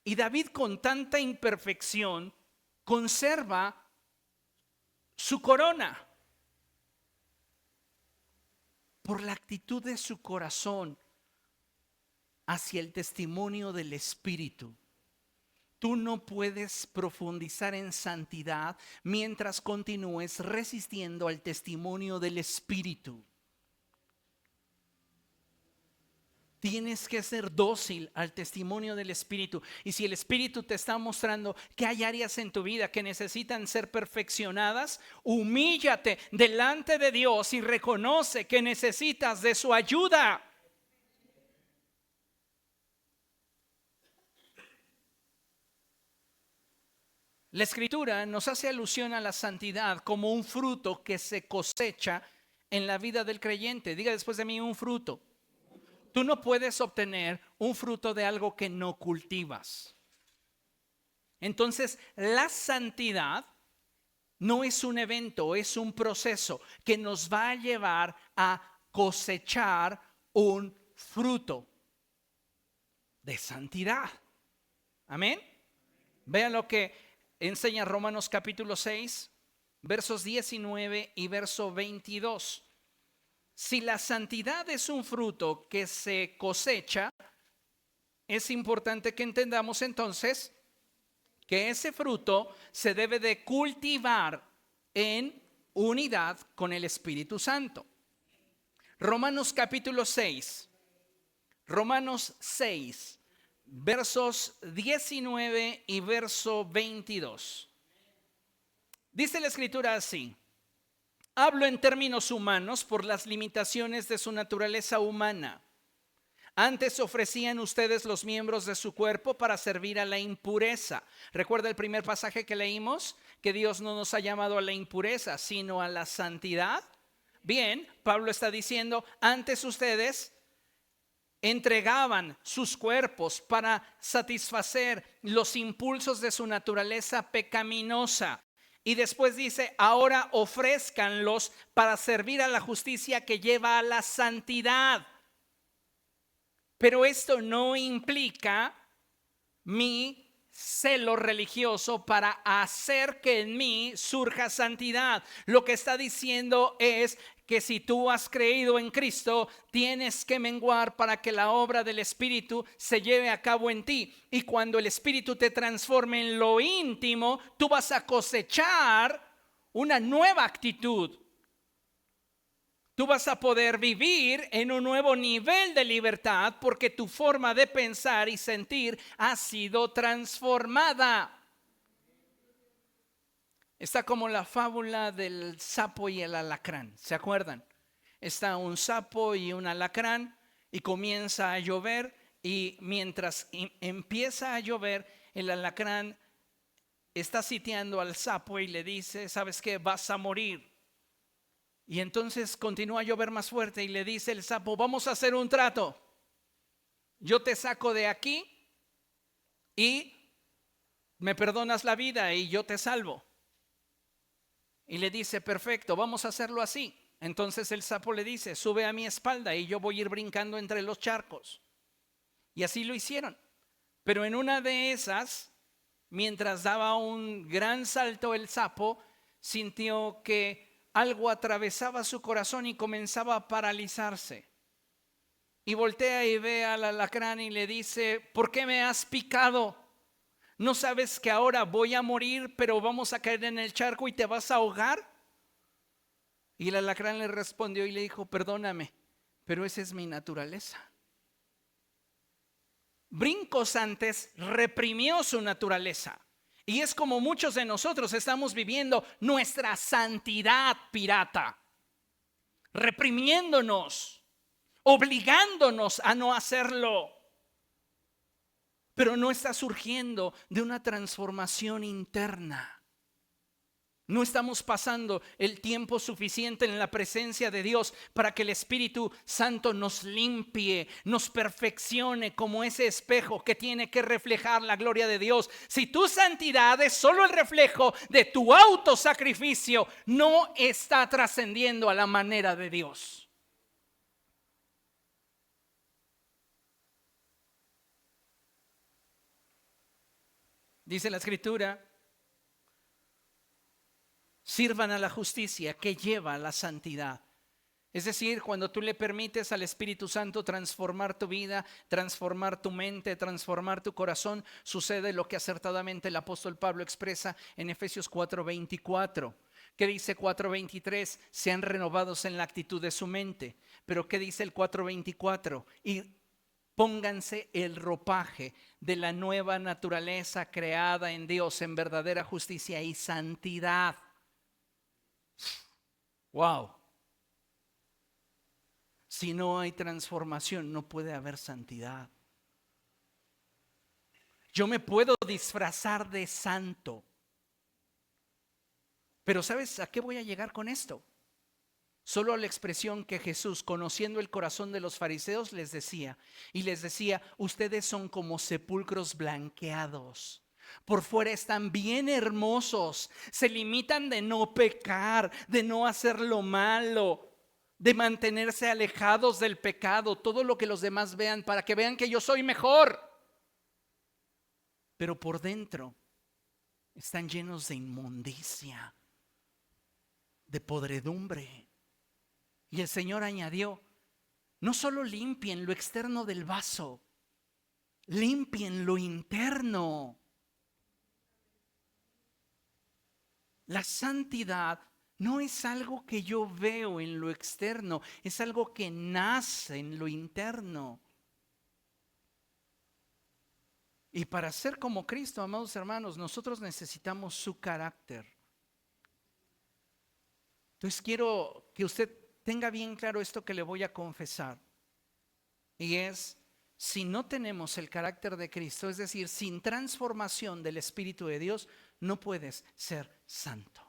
y David, con tanta imperfección, conserva su corona? Por la actitud de su corazón hacia el testimonio del Espíritu. Tú no puedes profundizar en santidad mientras continúes resistiendo al testimonio del Espíritu. Tienes que ser dócil al testimonio del Espíritu. Y si el Espíritu te está mostrando que hay áreas en tu vida que necesitan ser perfeccionadas, humíllate delante de Dios y reconoce que necesitas de su ayuda. La Escritura nos hace alusión a la santidad como un fruto que se cosecha en la vida del creyente. Diga después de mí: un fruto. Tú no puedes obtener un fruto de algo que no cultivas. Entonces, la santidad no es un evento, es un proceso que nos va a llevar a cosechar un fruto de santidad. Amén. Vean lo que enseña Romanos capítulo 6, versos 19 y verso 22. Si la santidad es un fruto que se cosecha, es importante que entendamos entonces que ese fruto se debe de cultivar en unidad con el Espíritu Santo. Romanos capítulo 6, versos 19 y verso 22. Dice la Escritura así: hablo en términos humanos por las limitaciones de su naturaleza humana. Antes ofrecían ustedes los miembros de su cuerpo para servir a la impureza. ¿Recuerda el primer pasaje que leímos? Que Dios no nos ha llamado a la impureza, sino a la santidad. Bien, Pablo está diciendo: antes ustedes entregaban sus cuerpos para satisfacer los impulsos de su naturaleza pecaminosa. Y después dice: ahora ofrézcanlos para servir a la justicia que lleva a la santidad. Pero esto no implica mi celo religioso para hacer que en mí surja santidad. Lo que está diciendo es que si tú has creído en Cristo, tienes que menguar para que la obra del Espíritu se lleve a cabo en ti. Y cuando el Espíritu te transforme en lo íntimo, tú vas a cosechar una nueva actitud. Tú vas a poder vivir en un nuevo nivel de libertad porque tu forma de pensar y sentir ha sido transformada. Está como la fábula del sapo y el alacrán. ¿Se acuerdan? Está un sapo y un alacrán y comienza a llover, y mientras empieza a llover, el alacrán está sitiando al sapo y le dice: ¿sabes qué? Vas a morir. Y entonces continúa a llover más fuerte y le dice el sapo: vamos a hacer un trato. Yo te saco de aquí y me perdonas la vida y yo te salvo. Y le dice: perfecto, vamos a hacerlo así. Entonces el sapo le dice: sube a mi espalda y yo voy a ir brincando entre los charcos. Y así lo hicieron. Pero en una de esas, mientras daba un gran salto el sapo, sintió que algo atravesaba su corazón y comenzaba a paralizarse. Y voltea y ve al alacrán y le dice: ¿por qué me has picado? ¿No sabes que ahora voy a morir, pero vamos a caer en el charco y te vas a ahogar? Y el alacrán le respondió y le dijo: perdóname, pero esa es mi naturaleza. Brincos antes reprimió su naturaleza. Y es como muchos de nosotros estamos viviendo nuestra santidad pirata, reprimiéndonos, obligándonos a no hacerlo. Pero no está surgiendo de una transformación interna. No estamos pasando el tiempo suficiente en la presencia de Dios para que el Espíritu Santo nos limpie, nos perfeccione como ese espejo que tiene que reflejar la gloria de Dios. Si tu santidad es solo el reflejo de tu autosacrificio, no está trascendiendo a la manera de Dios. Dice la Escritura: sirvan a la justicia que lleva a la santidad. Es decir, cuando tú le permites al Espíritu Santo transformar tu vida, transformar tu mente, transformar tu corazón, sucede lo que acertadamente el apóstol Pablo expresa en Efesios 4:24. ¿Qué dice 4:23? Sean renovados en la actitud de su mente. Pero ¿qué dice el 4:24? Y pónganse el ropaje de la nueva naturaleza creada en Dios en verdadera justicia y santidad. Wow. Si no hay transformación, no puede haber santidad. Yo me puedo disfrazar de santo, pero ¿sabes a qué voy a llegar con esto? Solo a la expresión que Jesús, conociendo el corazón de los fariseos, les decía. Y les decía: ustedes son como sepulcros blanqueados. Por fuera están bien hermosos. Se limitan de no pecar, de no hacer lo malo, de mantenerse alejados del pecado, todo lo que los demás vean, para que vean que yo soy mejor. Pero por dentro están llenos de inmundicia, de podredumbre. Y el Señor añadió: no solo limpien lo externo del vaso, limpien lo interno. La santidad no es algo que yo veo en lo externo, es algo que nace en lo interno. Y para ser como Cristo, amados hermanos, nosotros necesitamos su carácter. Entonces quiero que usted tenga bien claro esto que le voy a confesar. Y es: si no tenemos el carácter de Cristo, es decir, sin transformación del Espíritu de Dios, no puedes ser santo.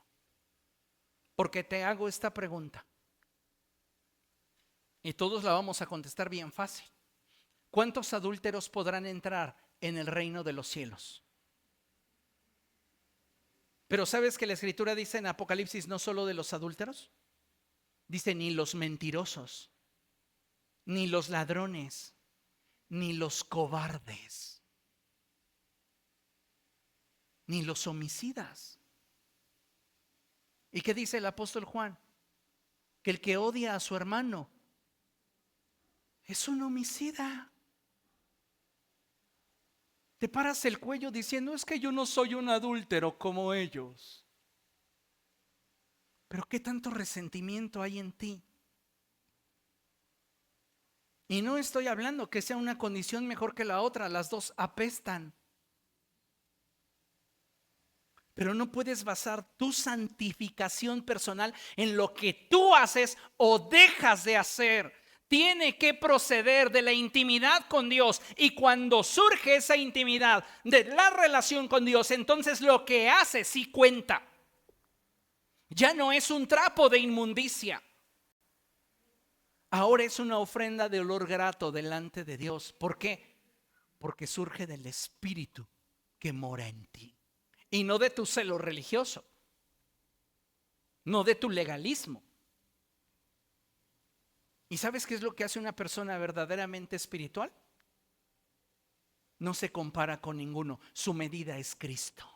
Porque te hago esta pregunta, y todos la vamos a contestar bien fácil. ¿Cuántos adúlteros podrán entrar en el reino de los cielos? Pero ¿sabes que la Escritura dice en Apocalipsis no solo de los adúlteros? Dice: ni los mentirosos, ni los ladrones, ni los cobardes, ni los homicidas. ¿Y qué dice el apóstol Juan? Que el que odia a su hermano es un homicida. Te paras el cuello diciendo: es que yo no soy un adúltero como ellos. Pero ¿qué tanto resentimiento hay en ti? Y no estoy hablando que sea una condición mejor que la otra, las dos apestan. Pero no puedes basar tu santificación personal en lo que tú haces o dejas de hacer. Tiene que proceder de la intimidad con Dios. Y cuando surge esa intimidad de la relación con Dios, entonces lo que hace sí cuenta. Ya no es un trapo de inmundicia. Ahora es una ofrenda de olor grato delante de Dios. ¿Por qué? Porque surge del Espíritu que mora en ti. Y no de tu celo religioso, no de tu legalismo. ¿Y sabes qué es lo que hace una persona verdaderamente espiritual? No se compara con ninguno. Su medida es Cristo.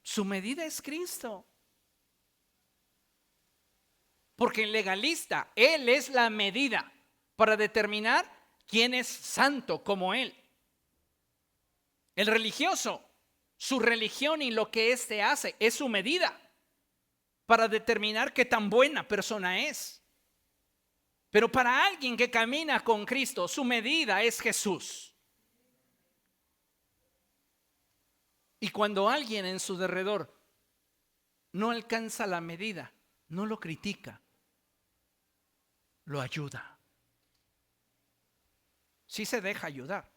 Su medida es Cristo. Porque el legalista, él es la medida para determinar quién es santo como él. El religioso, su religión y lo que éste hace es su medida para determinar qué tan buena persona es. Pero para alguien que camina con Cristo, su medida es Jesús. Y cuando alguien en su derredor no alcanza la medida, no lo critica, lo ayuda. Sí se deja ayudar.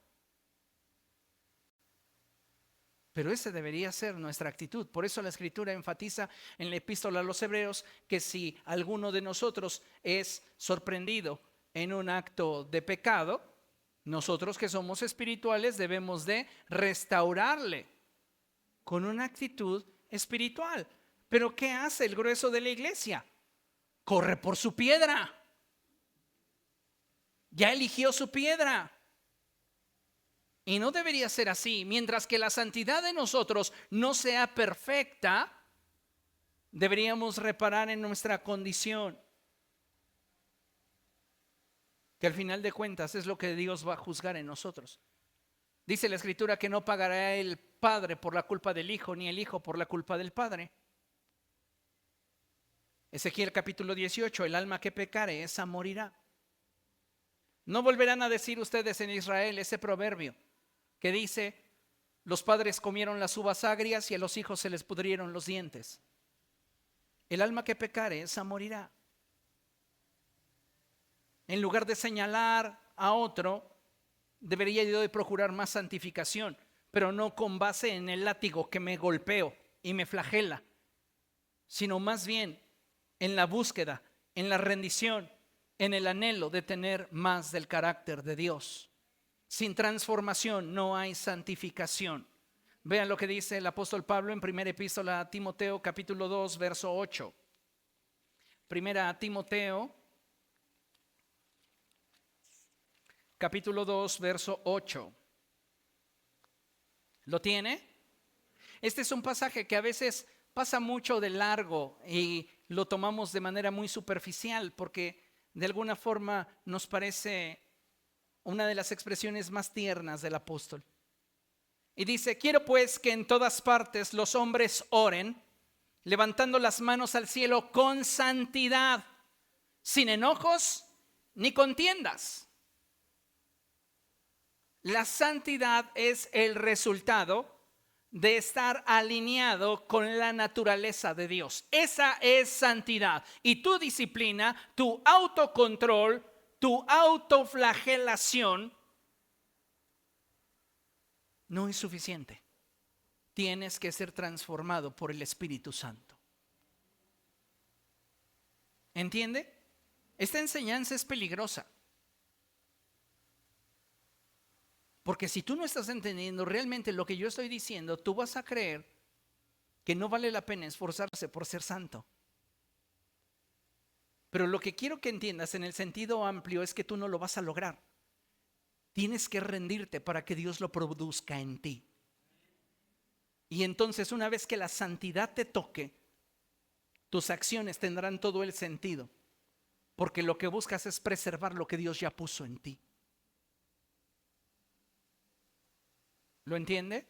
Pero esa debería ser nuestra actitud. Por eso la Escritura enfatiza en la epístola a los Hebreos que si alguno de nosotros es sorprendido en un acto de pecado, nosotros que somos espirituales debemos de restaurarle con una actitud espiritual. Pero ¿qué hace el grueso de la iglesia? Corre por su piedra. Ya eligió su piedra. Y no debería ser así. Mientras que la santidad de nosotros no sea perfecta, deberíamos reparar en nuestra condición. Que al final de cuentas es lo que Dios va a juzgar en nosotros. Dice la Escritura que no pagará el Padre por la culpa del Hijo, ni el Hijo por la culpa del Padre. Ezequiel capítulo 18, el alma que pecare, esa morirá. No volverán a decir ustedes en Israel ese proverbio que dice, los padres comieron las uvas agrias y a los hijos se les pudrieron los dientes. El alma que pecare, esa morirá. En lugar de señalar a otro, debería yo de procurar más santificación, pero no con base en el látigo que me golpeo y me flagela, sino más bien en la búsqueda, en la rendición, en el anhelo de tener más del carácter de Dios. Sin transformación no hay santificación. Vean lo que dice el apóstol Pablo en primera epístola a Timoteo capítulo 2 verso 8. Primera a Timoteo capítulo 2 verso 8. ¿Lo tiene? Este es un pasaje que a veces pasa mucho de largo y lo tomamos de manera muy superficial porque de alguna forma nos parece una de las expresiones más tiernas del apóstol. Y dice, quiero pues que en todas partes los hombres oren, levantando las manos al cielo con santidad, sin enojos ni contiendas. La santidad es el resultado de estar alineado con la naturaleza de Dios. Esa es santidad. Y tu disciplina, tu autocontrol, tu autoflagelación no es suficiente. Tienes que ser transformado por el Espíritu Santo. ¿Entiende? Esta enseñanza es peligrosa. Porque si tú no estás entendiendo realmente lo que yo estoy diciendo, tú vas a creer que no vale la pena esforzarse por ser santo. Pero lo que quiero que entiendas en el sentido amplio es que tú no lo vas a lograr. Tienes que rendirte para que Dios lo produzca en ti. Y entonces una vez que la santidad te toque, tus acciones tendrán todo el sentido. Porque lo que buscas es preservar lo que Dios ya puso en ti. ¿Lo entiende?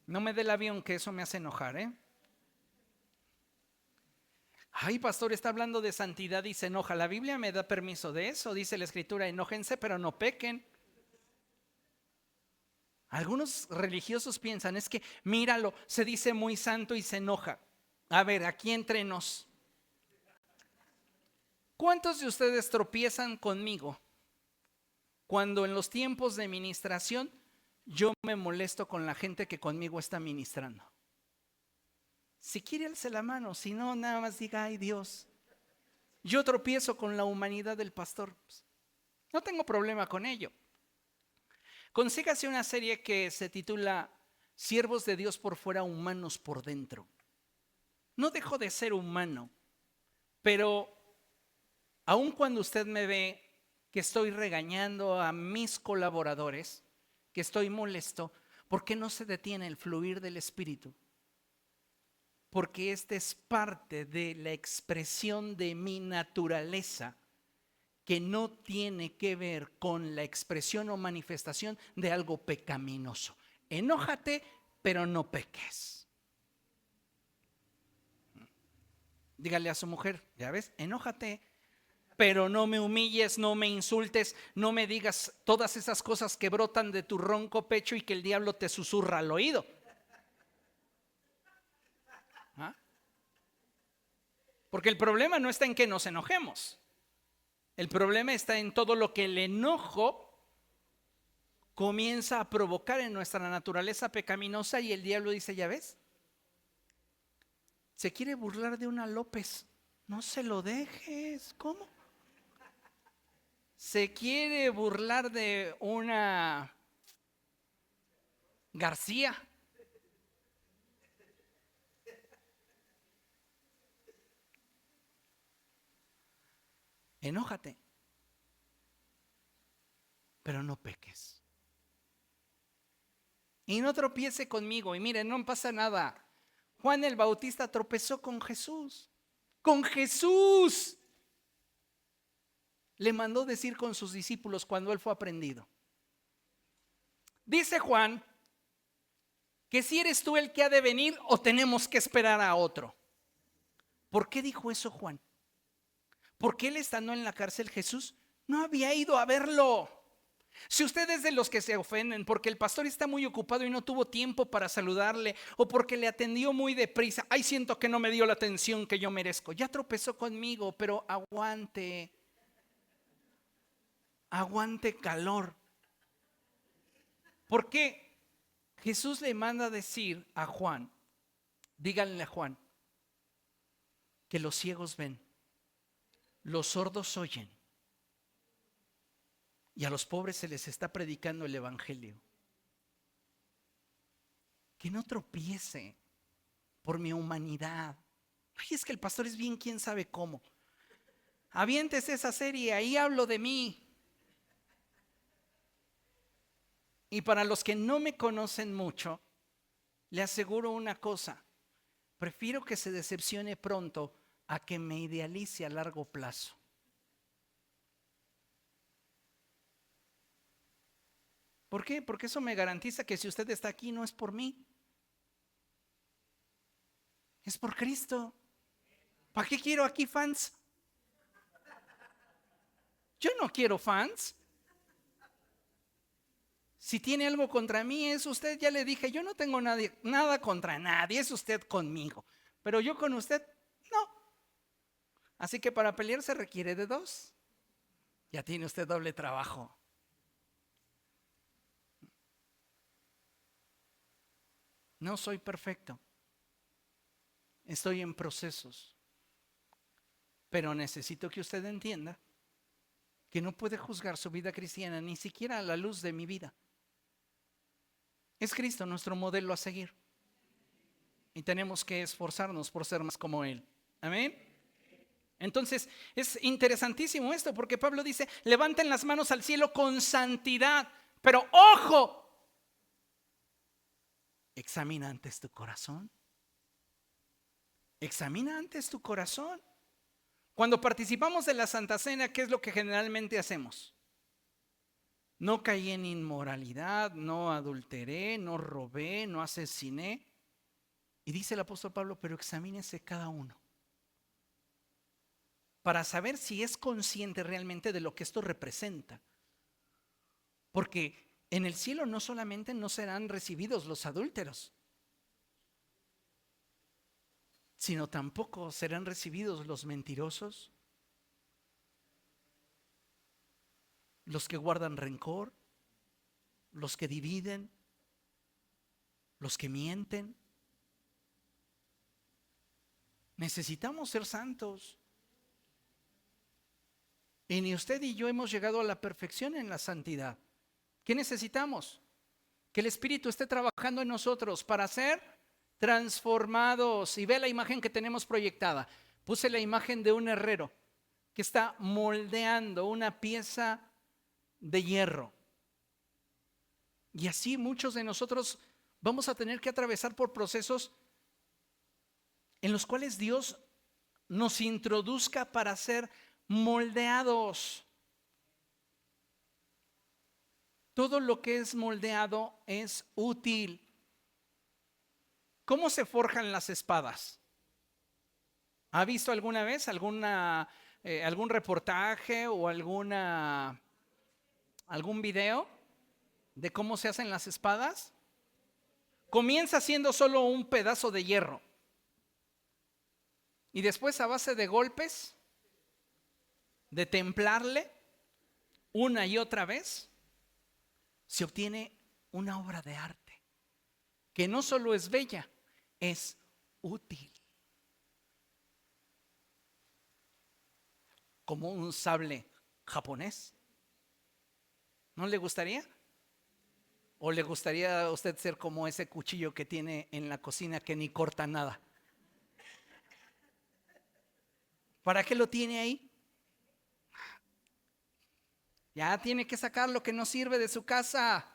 No me dé el avión, que eso me hace enojar, ¿eh? Ay, pastor, está hablando de santidad y se enoja. La Biblia me da permiso de eso. Dice la Escritura, enójense, pero no pequen. Algunos religiosos piensan, es que míralo, se dice muy santo y se enoja. A ver, aquí entre nos. ¿Cuántos de ustedes tropiezan conmigo cuando en los tiempos de ministración yo me molesto con la gente que conmigo está ministrando? Si quiere, alce la mano. Si no, nada más diga, ay Dios. Yo tropiezo con la humanidad del pastor. No tengo problema con ello. Consígase una serie que se titula Siervos de Dios por fuera, humanos por dentro. No dejo de ser humano, pero aun cuando usted me ve que estoy regañando a mis colaboradores, que estoy molesto, ¿por qué no se detiene el fluir del Espíritu? porque esta es parte de la expresión de mi naturaleza que no tiene que ver con la expresión o manifestación de algo pecaminoso. Enójate, pero no peques. Dígale a su mujer, ya ves, enójate, pero no me humilles, no me insultes, no me digas todas esas cosas que brotan de tu ronco pecho y que el diablo te susurra al oído. ¿Ah? Porque el problema no está en que nos enojemos. El problema está en todo lo que el enojo comienza a provocar en nuestra naturaleza pecaminosa y el diablo dice, ya ves, se quiere burlar de una López, no se lo dejes. ¿Cómo? Se quiere burlar de una García. Enójate, pero no peques. Y no tropiece conmigo. Y miren, no pasa nada. Juan el Bautista tropezó con Jesús. Con Jesús. Le mandó decir con sus discípulos cuando él fue aprendido. Dice Juan que si eres tú el que ha de venir o tenemos que esperar a otro. ¿Por qué dijo eso Juan? Porque él estando en la cárcel, Jesús no había ido a verlo. Si usted es de los que se ofenden porque el pastor está muy ocupado y no tuvo tiempo para saludarle, o porque le atendió muy deprisa, ay, siento que no me dio la atención que yo merezco, ya tropezó conmigo, pero aguante calor. Porque Jesús le manda a decir a Juan, díganle a Juan, que los ciegos ven, los sordos oyen, y a los pobres se les está predicando el evangelio. Que no tropiece por mi humanidad. Ay, es que el pastor es bien, quién sabe cómo. Aviéntese esa serie, ahí hablo de mí. Y para los que no me conocen mucho, le aseguro una cosa: prefiero que se decepcione pronto a que me idealice a largo plazo. ¿Por qué? Porque eso me garantiza que si usted está aquí no es por mí, es por Cristo. ¿Para qué quiero aquí fans? Yo no quiero fans. Si tiene algo contra mí es usted, ya le dije, yo no tengo nada contra nadie, es usted conmigo. Pero yo con usted, no. Así que para pelear se requiere de dos. Ya tiene usted doble trabajo. No soy perfecto. Estoy en procesos. Pero necesito que usted entienda que no puede juzgar su vida cristiana ni siquiera a la luz de mi vida. Es Cristo nuestro modelo a seguir. Y tenemos que esforzarnos por ser más como Él. Amén. Entonces es interesantísimo esto, porque Pablo dice, levanten las manos al cielo con santidad. Pero ojo, examina antes tu corazón. Examina antes tu corazón. Cuando participamos de la Santa Cena, ¿qué es lo que generalmente hacemos? No caí en inmoralidad, no adulteré, no robé, no asesiné. Y dice el apóstol Pablo, pero examínese cada uno para saber si es consciente realmente de lo que esto representa. Porque en el cielo no solamente no serán recibidos los adúlteros, sino tampoco serán recibidos los mentirosos, los que guardan rencor, los que dividen, los que mienten. Necesitamos ser santos. Y ni usted ni yo hemos llegado a la perfección en la santidad. ¿Qué necesitamos? Que el Espíritu esté trabajando en nosotros para ser transformados. Y ve la imagen que tenemos proyectada. Puse la imagen de un herrero que está moldeando una pieza de hierro. Y así muchos de nosotros vamos a tener que atravesar por procesos en los cuales Dios nos introduzca para ser moldeados. Todo lo que es moldeado es útil. ¿Cómo se forjan las espadas? ¿Ha visto alguna vez algún reportaje o algún video de cómo se hacen las espadas? Comienza siendo solo un pedazo de hierro y después, a base de golpes, de templarle una y otra vez, se obtiene una obra de arte que no solo es bella, es útil. Como un sable japonés. ¿No le gustaría? ¿O le gustaría a usted ser como ese cuchillo que tiene en la cocina que ni corta nada? ¿Para qué lo tiene ahí? Ya tiene que sacar lo que no sirve de su casa.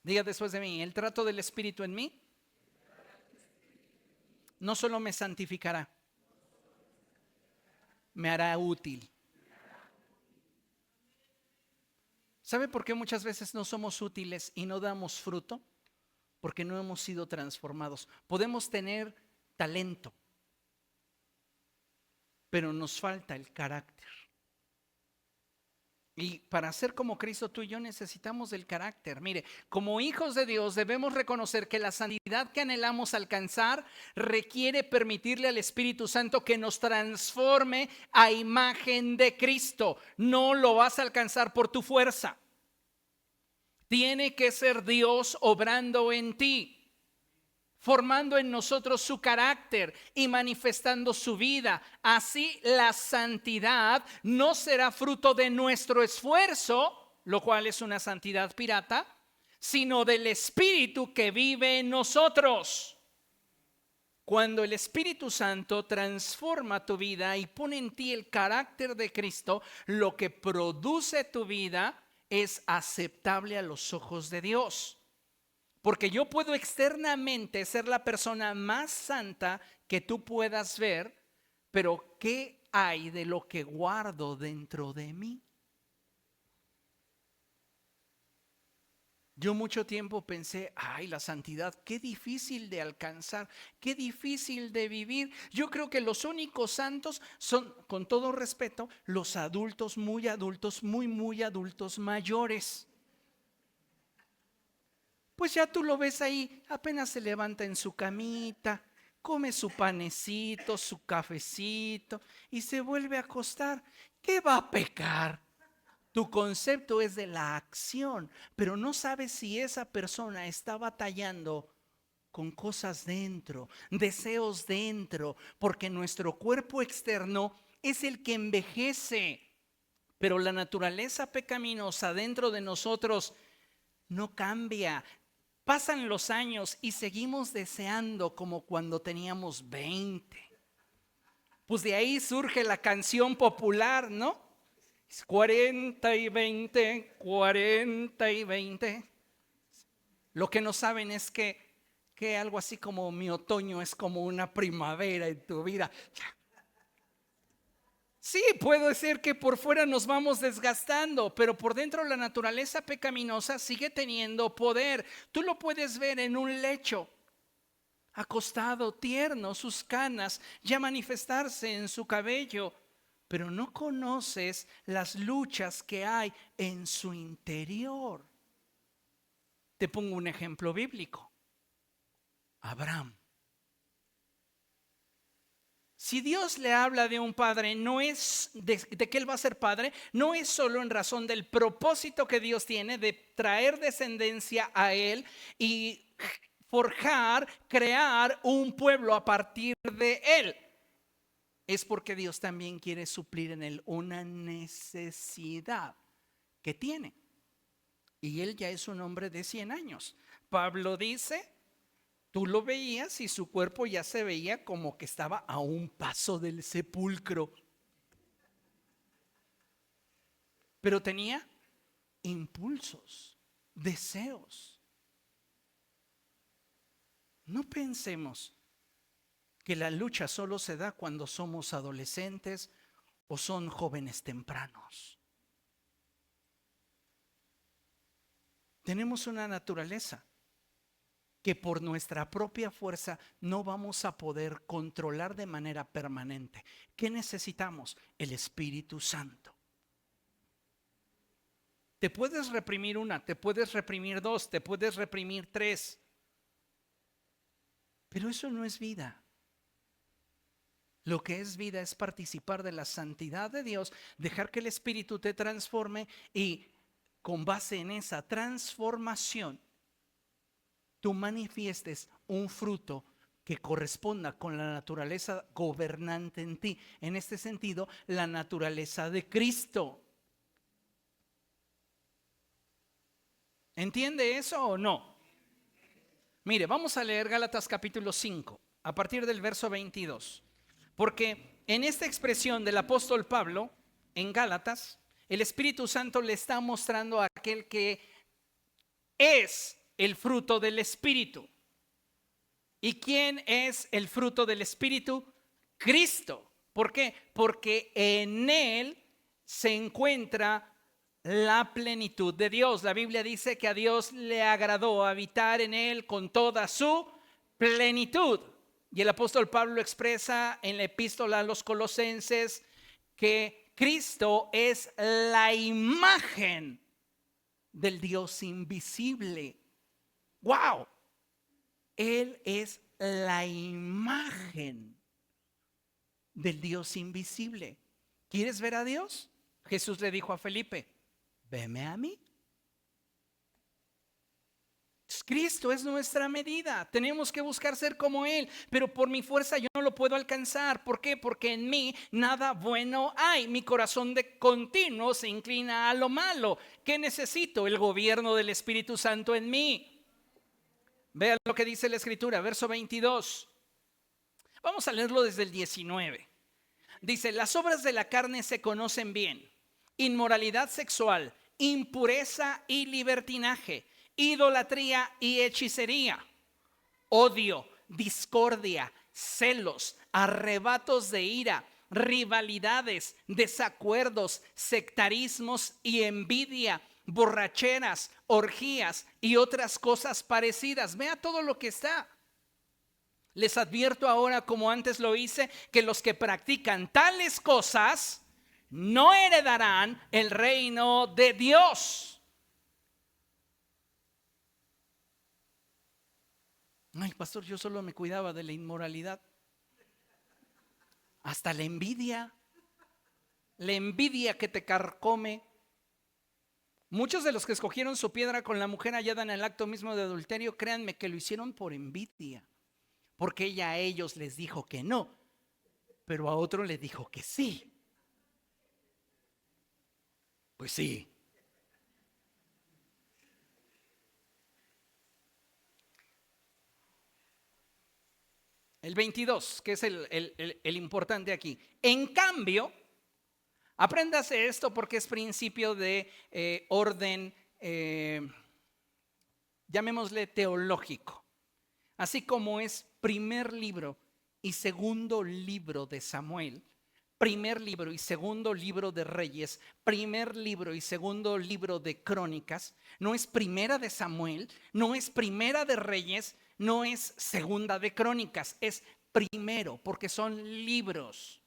Diga después de mí: el trato del Espíritu en mí no solo me santificará, me hará útil. ¿Sabe por qué muchas veces no somos útiles y no damos fruto? Porque no hemos sido transformados. Podemos tener talento, pero nos falta el carácter. Y para ser como Cristo, tú y yo necesitamos del carácter. Mire, como hijos de Dios debemos reconocer que la santidad que anhelamos alcanzar requiere permitirle al Espíritu Santo que nos transforme a imagen de Cristo. No lo vas a alcanzar por tu fuerza. Tiene que ser Dios obrando en ti, formando en nosotros su carácter y manifestando su vida. Así la santidad no será fruto de nuestro esfuerzo, lo cual es una santidad pirata, sino del Espíritu que vive en nosotros. Cuando el Espíritu Santo transforma tu vida y pone en ti el carácter de Cristo, lo que produce tu vida es aceptable a los ojos de Dios. Porque yo puedo externamente ser la persona más santa que tú puedas ver, pero ¿qué hay de lo que guardo dentro de mí? Yo mucho tiempo pensé, ay, la santidad, qué difícil de alcanzar, qué difícil de vivir. Yo creo que los únicos santos son, con todo respeto, los adultos, muy adultos mayores. Pues ya tú lo ves ahí, apenas se levanta en su camita, come su panecito, su cafecito y se vuelve a acostar. ¿Qué va a pecar? Tu concepto es de la acción, pero no sabes si esa persona está batallando con cosas dentro, deseos dentro, porque nuestro cuerpo externo es el que envejece, pero la naturaleza pecaminosa dentro de nosotros no cambia. Pasan los años y seguimos deseando como cuando teníamos 20. Pues de ahí surge la canción popular, ¿no? 40 y 20, 40 y 20. Lo que no saben es que algo así como mi otoño es como una primavera en tu vida. Sí, puede ser que por fuera nos vamos desgastando, pero por dentro la naturaleza pecaminosa sigue teniendo poder. Tú lo puedes ver en un lecho, acostado, tierno, sus canas ya manifestarse en su cabello, pero no conoces las luchas que hay en su interior. Te pongo un ejemplo bíblico. Abraham. Si Dios le habla de un padre, no es de que él va a ser padre, no es solo en razón del propósito que Dios tiene de traer descendencia a él y forjar, crear un pueblo a partir de él. Es porque Dios también quiere suplir en él una necesidad que tiene. Y él ya es un hombre de 100 años. Pablo dice, tú lo veías y su cuerpo ya se veía como que estaba a un paso del sepulcro. Pero tenía impulsos, deseos. No pensemos que la lucha solo se da cuando somos adolescentes o son jóvenes tempranos. Tenemos una naturaleza que por nuestra propia fuerza no vamos a poder controlar de manera permanente. ¿Qué necesitamos? El Espíritu Santo. Te puedes reprimir una, te puedes reprimir dos, te puedes reprimir tres, pero eso no es vida. Lo que es vida es participar de la santidad de Dios, dejar que el Espíritu te transforme y con base en esa transformación tú manifiestes un fruto que corresponda con la naturaleza gobernante en ti. En este sentido, la naturaleza de Cristo. ¿Entiende eso o no? Mire, vamos a leer Gálatas capítulo 5, a partir del verso 22. Porque en esta expresión del apóstol Pablo, en Gálatas, el Espíritu Santo le está mostrando a aquel que es el fruto del Espíritu. ¿Y quién es el fruto del Espíritu? Cristo. ¿Por qué? Porque en Él se encuentra la plenitud de Dios. La Biblia dice que a Dios le agradó habitar en Él con toda su plenitud. Y el apóstol Pablo expresa en la epístola a los Colosenses que Cristo es la imagen del Dios invisible. ¡Wow! Él es la imagen del Dios invisible. ¿Quieres ver a Dios? Jesús le dijo a Felipe, veme a mí. Cristo es nuestra medida. Tenemos que buscar ser como Él, pero por mi fuerza yo no lo puedo alcanzar. ¿Por qué? Porque en mí nada bueno hay. Mi corazón de continuo se inclina a lo malo. ¿Qué necesito? El gobierno del Espíritu Santo en mí. Vean lo que dice la Escritura, verso 22. Vamos a leerlo desde el 19. Dice, las obras de la carne se conocen bien: inmoralidad sexual, impureza y libertinaje, idolatría y hechicería, odio, discordia, celos, arrebatos de ira, rivalidades, desacuerdos, sectarismos y envidia, borracheras, orgías y otras cosas parecidas. Vea todo lo que está. Les advierto ahora, como antes lo hice, que los que practican tales cosas no heredarán el reino de Dios. Ay, pastor, yo solo me cuidaba de la inmoralidad. Hasta la envidia que te carcome. Muchos de los que escogieron su piedra con la mujer hallada en el acto mismo de adulterio, créanme que lo hicieron por envidia, porque ella a ellos les dijo que no, pero a otro le dijo que sí. Pues sí. El 22, que es el importante aquí. En cambio, apréndase esto porque es principio de orden, llamémosle teológico. Así como es primer libro y segundo libro de Samuel, primer libro y segundo libro de Reyes, primer libro y segundo libro de Crónicas, no es primera de Samuel, no es primera de Reyes, no es segunda de Crónicas, es primero, porque son libros.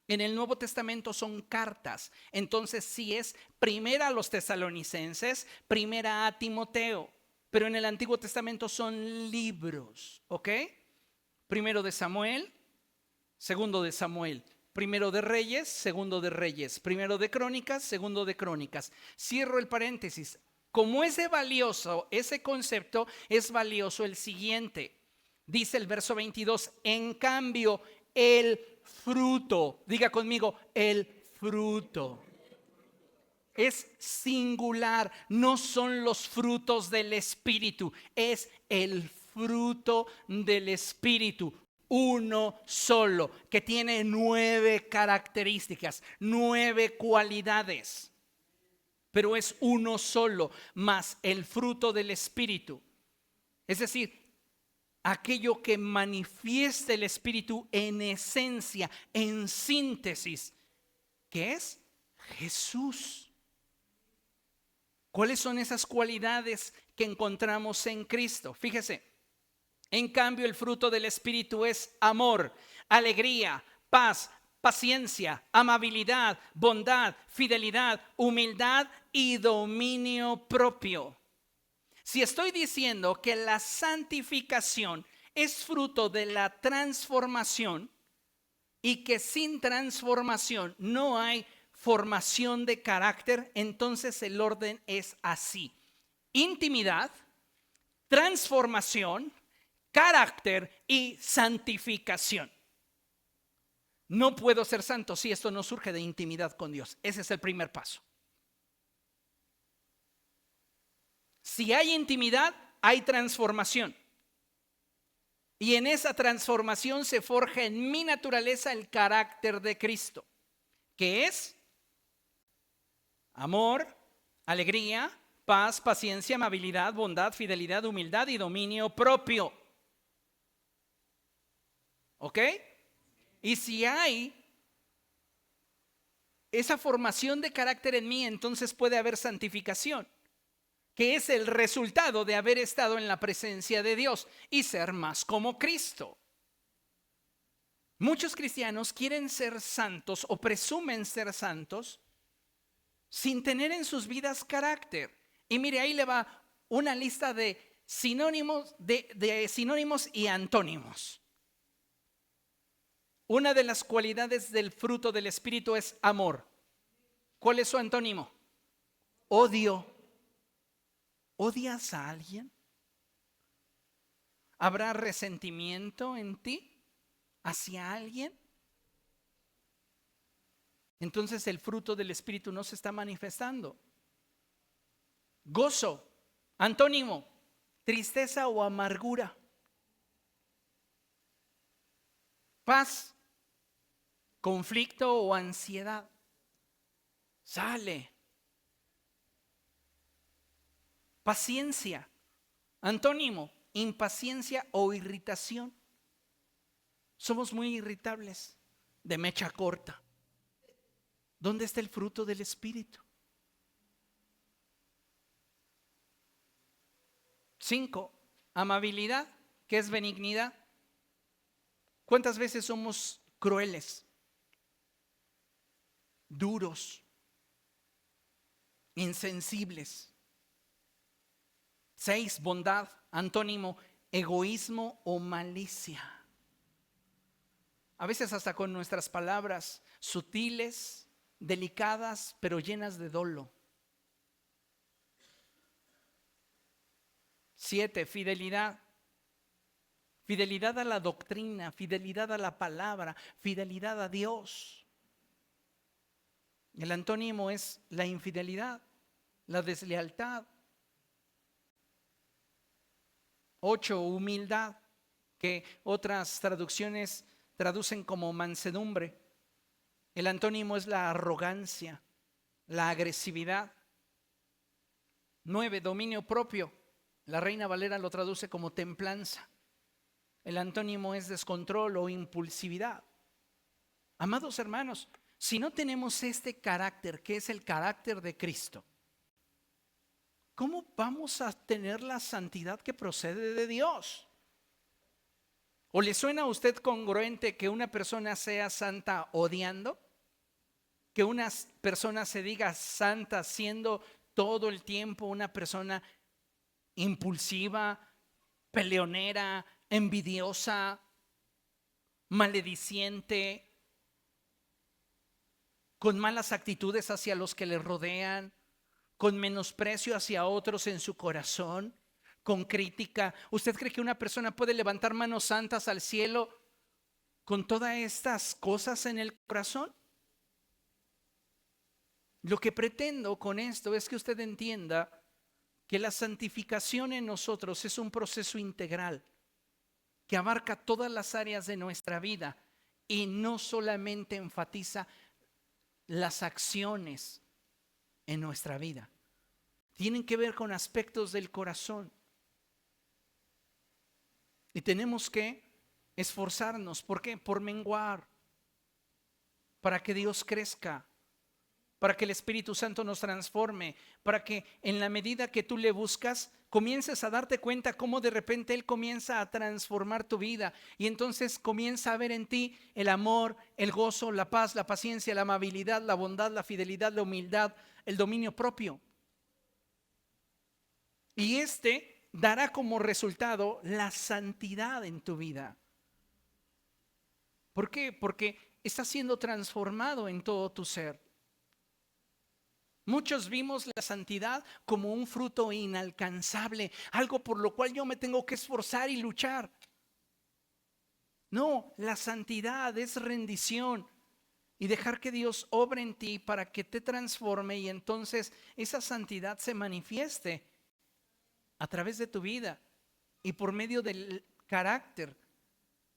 En el Nuevo Testamento son cartas. Entonces sí es primera a los tesalonicenses, primera a Timoteo. Pero en el Antiguo Testamento son libros, ¿ok? Primero de Samuel, segundo de Samuel. Primero de Reyes, segundo de Reyes. Primero de Crónicas, segundo de Crónicas. Cierro el paréntesis. Como es de valioso ese concepto, es valioso el siguiente. Dice el verso 22, en cambio, el fruto, diga conmigo, el fruto. Es singular, no son los frutos del Espíritu, es el fruto del Espíritu. Uno solo, que tiene 9 características, 9 cualidades. Pero es uno solo, más el fruto del Espíritu. Es decir, aquello que manifiesta el Espíritu en esencia, en síntesis, que es Jesús. ¿Cuáles son esas cualidades que encontramos en Cristo? Fíjese, en cambio el fruto del Espíritu es amor, alegría, paz, paciencia, amabilidad, bondad, fidelidad, humildad y dominio propio. Si estoy diciendo que la santificación es fruto de la transformación y que sin transformación no hay formación de carácter, entonces el orden es así: intimidad, transformación, carácter y santificación. No puedo ser santo si esto no surge de intimidad con Dios. Ese es el primer paso. Si hay intimidad, hay transformación. Y en esa transformación se forja en mi naturaleza el carácter de Cristo, que es amor, alegría, paz, paciencia, amabilidad, bondad, fidelidad, humildad y dominio propio. ¿Ok? Y si hay esa formación de carácter en mí, entonces puede haber santificación, que es el resultado de haber estado en la presencia de Dios y ser más como Cristo. Muchos cristianos quieren ser santos o presumen ser santos sin tener en sus vidas carácter. Y mire, ahí le va una lista de sinónimos, de sinónimos y antónimos. Una de las cualidades del fruto del Espíritu es amor. ¿Cuál es su antónimo? Odio. ¿Odias a alguien? ¿Habrá resentimiento en ti hacia alguien? Entonces el fruto del Espíritu no se está manifestando. Gozo, antónimo, tristeza o amargura. Paz, conflicto o ansiedad. Sale. Paciencia, antónimo, impaciencia o irritación. Somos muy irritables, de mecha corta. ¿Dónde está el fruto del Espíritu? 5, amabilidad, que es benignidad. ¿Cuántas veces somos crueles, duros, insensibles? 6, bondad, antónimo, egoísmo o malicia. A veces hasta con nuestras palabras sutiles, delicadas, pero llenas de dolo. 7, fidelidad. Fidelidad a la doctrina, fidelidad a la palabra, fidelidad a Dios. El antónimo es la infidelidad, la deslealtad. 8, humildad, que otras traducciones traducen como mansedumbre. El antónimo es la arrogancia, la agresividad. 9, dominio propio. La Reina Valera lo traduce como templanza. El antónimo es descontrol o impulsividad. Amados hermanos, si no tenemos este carácter, que es el carácter de Cristo, ¿cómo vamos a tener la santidad que procede de Dios? ¿O le suena a usted congruente que una persona sea santa odiando? ¿Que una persona se diga santa siendo todo el tiempo una persona impulsiva, peleonera, envidiosa, malediciente, con malas actitudes hacia los que le rodean, con menosprecio hacia otros en su corazón, con crítica? ¿Usted cree que una persona puede levantar manos santas al cielo con todas estas cosas en el corazón? Lo que pretendo con esto es que usted entienda que la santificación en nosotros es un proceso integral que abarca todas las áreas de nuestra vida y no solamente enfatiza las acciones en nuestra vida. Tienen que ver con aspectos del corazón. Y tenemos que esforzarnos. ¿Por qué? Por menguar, para que Dios crezca, para que el Espíritu Santo nos transforme, para que en la medida que tú le buscas, comiences a darte cuenta cómo de repente Él comienza a transformar tu vida y entonces comienza a ver en ti el amor, el gozo, la paz, la paciencia, la amabilidad, la bondad, la fidelidad, la humildad, el dominio propio. Y dará como resultado la santidad en tu vida. ¿Por qué? Porque estás siendo transformado en todo tu ser. Muchos vimos la santidad como un fruto inalcanzable, algo por lo cual yo me tengo que esforzar y luchar. No, la santidad es rendición y dejar que Dios obre en ti para que te transforme y entonces esa santidad se manifieste a través de tu vida y por medio del carácter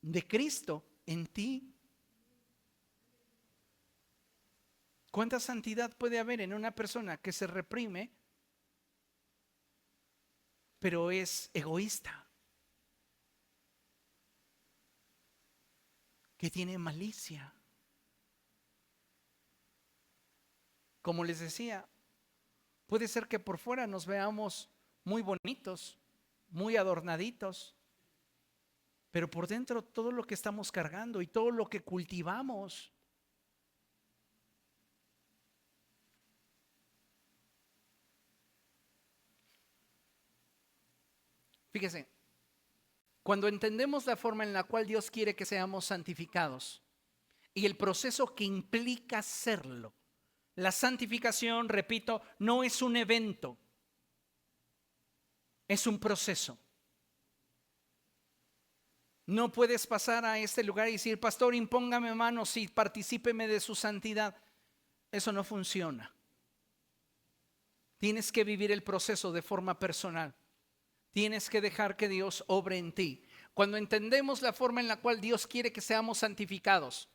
de Cristo en ti. ¿Cuánta santidad puede haber en una persona que se reprime, pero es egoísta? Que tiene malicia. Como les decía, puede ser que por fuera nos veamos muy bonitos, muy adornaditos, pero por dentro todo lo que estamos cargando y todo lo que cultivamos. Fíjese, cuando entendemos la forma en la cual Dios quiere que seamos santificados y el proceso que implica serlo, la santificación, repito, no es un evento, es un proceso. No puedes pasar a este lugar y decir, pastor, impóngame manos y particípeme de su santidad. Eso no funciona. Tienes que vivir el proceso de forma personal. Tienes que dejar que Dios obre en ti. Cuando entendemos la forma en la cual Dios quiere que seamos santificados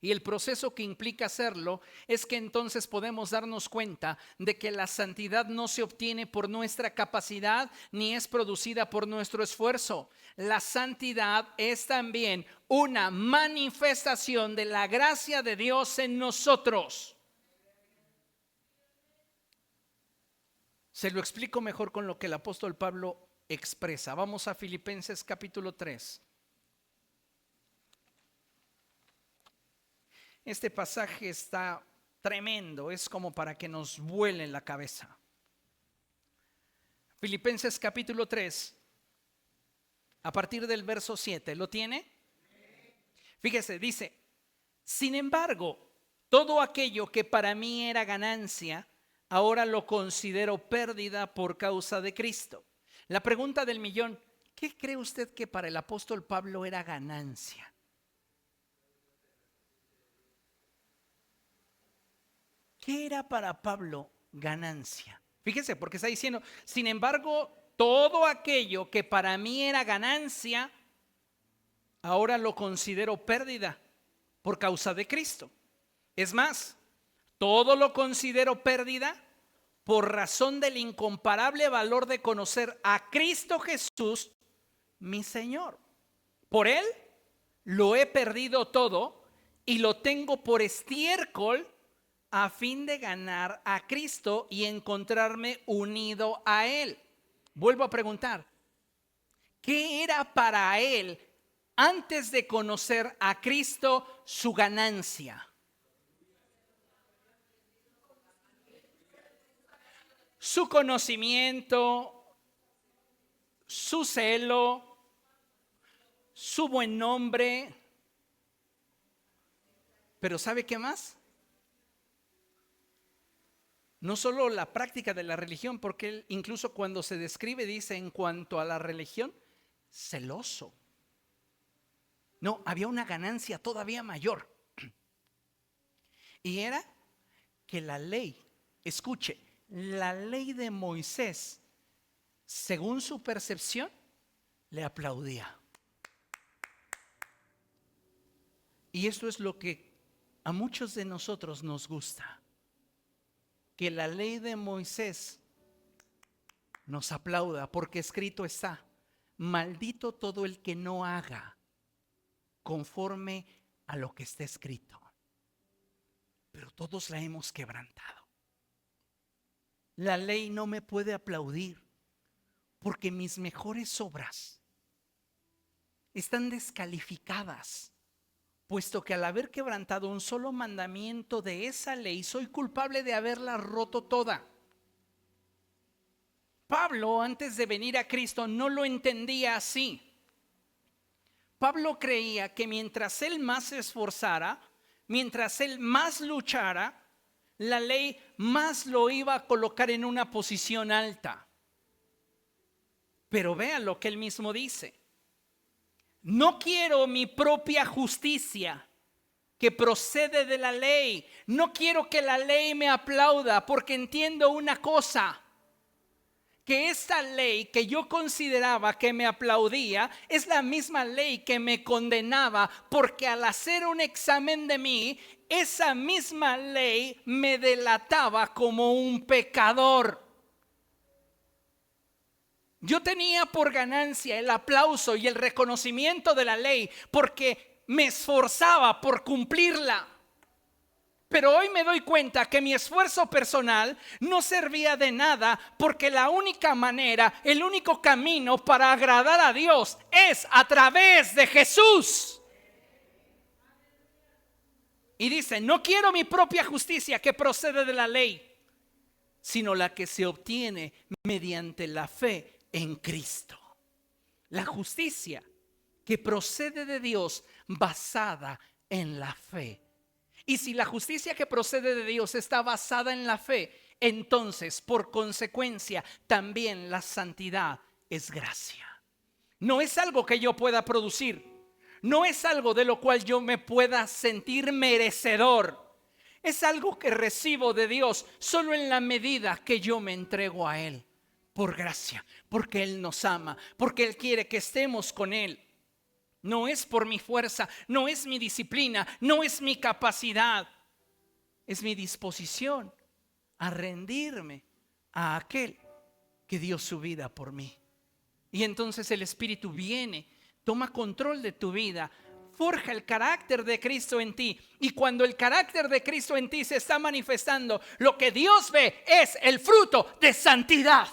y el proceso que implica hacerlo, es que entonces podemos darnos cuenta de que la santidad no se obtiene por nuestra capacidad ni es producida por nuestro esfuerzo. La santidad es también una manifestación de la gracia de Dios en nosotros. Se lo explico mejor con lo que el apóstol Pablo expresa. Vamos a Filipenses capítulo 3. Este pasaje está tremendo, es como para que nos vuele la cabeza. Filipenses capítulo 3, a partir del verso 7, ¿lo tiene? Fíjese, dice, sin embargo, todo aquello que para mí era ganancia, ahora lo considero pérdida por causa de Cristo. La pregunta del millón, ¿qué cree usted que para el apóstol Pablo era ganancia? ¿Qué era para Pablo ganancia? Fíjese, porque está diciendo, sin embargo, todo aquello que para mí era ganancia, ahora lo considero pérdida por causa de Cristo. Es más, todo lo considero pérdida por razón del incomparable valor de conocer a Cristo Jesús, mi Señor. Por Él lo he perdido todo y lo tengo por estiércol a fin de ganar a Cristo y encontrarme unido a Él. Vuelvo a preguntar, ¿qué era para Él antes de conocer a Cristo su ganancia? Su conocimiento, su celo, su buen nombre. Pero ¿sabe qué más? No solo la práctica de la religión, porque él incluso cuando se describe dice en cuanto a la religión, celoso. No, había una ganancia todavía mayor. Y era que la ley, escuche, la ley de Moisés, según su percepción, le aplaudía. Y esto es lo que a muchos de nosotros nos gusta, que la ley de Moisés nos aplauda, porque escrito está, maldito todo el que no haga conforme a lo que está escrito. Pero todos la hemos quebrantado. La ley no me puede aplaudir porque mis mejores obras están descalificadas, puesto que al haber quebrantado un solo mandamiento de esa ley, soy culpable de haberla roto toda. Pablo, antes de venir a Cristo, no lo entendía así. Pablo creía que mientras él más se esforzara, mientras él más luchara, la ley más lo iba a colocar en una posición alta. Pero vean lo que él mismo dice: no quiero mi propia justicia que procede de la ley. No quiero que la ley me aplauda, porque entiendo una cosa: que esta ley que yo consideraba que me aplaudía es la misma ley que me condenaba, porque al hacer un examen de mí, esa misma ley me delataba como un pecador. Yo tenía por ganancia el aplauso y el reconocimiento de la ley porque me esforzaba por cumplirla. Pero hoy me doy cuenta que mi esfuerzo personal no servía de nada, porque la única manera, el único camino para agradar a Dios es a través de Jesús. Y dice: no quiero mi propia justicia que procede de la ley, sino la que se obtiene mediante la fe en Cristo. La justicia que procede de Dios basada en la fe. Y si la justicia que procede de Dios está basada en la fe, entonces por consecuencia también la santidad es gracia. No es algo que yo pueda producir, no es algo de lo cual yo me pueda sentir merecedor. Es algo que recibo de Dios solo en la medida que yo me entrego a Él, por gracia, porque Él nos ama, porque Él quiere que estemos con Él. No es por mi fuerza, no es mi disciplina, no es mi capacidad. Es mi disposición a rendirme a aquel que dio su vida por mí. Y entonces el Espíritu viene, toma control de tu vida, forja el carácter de Cristo en ti. Y cuando el carácter de Cristo en ti se está manifestando, lo que Dios ve es el fruto de santidad.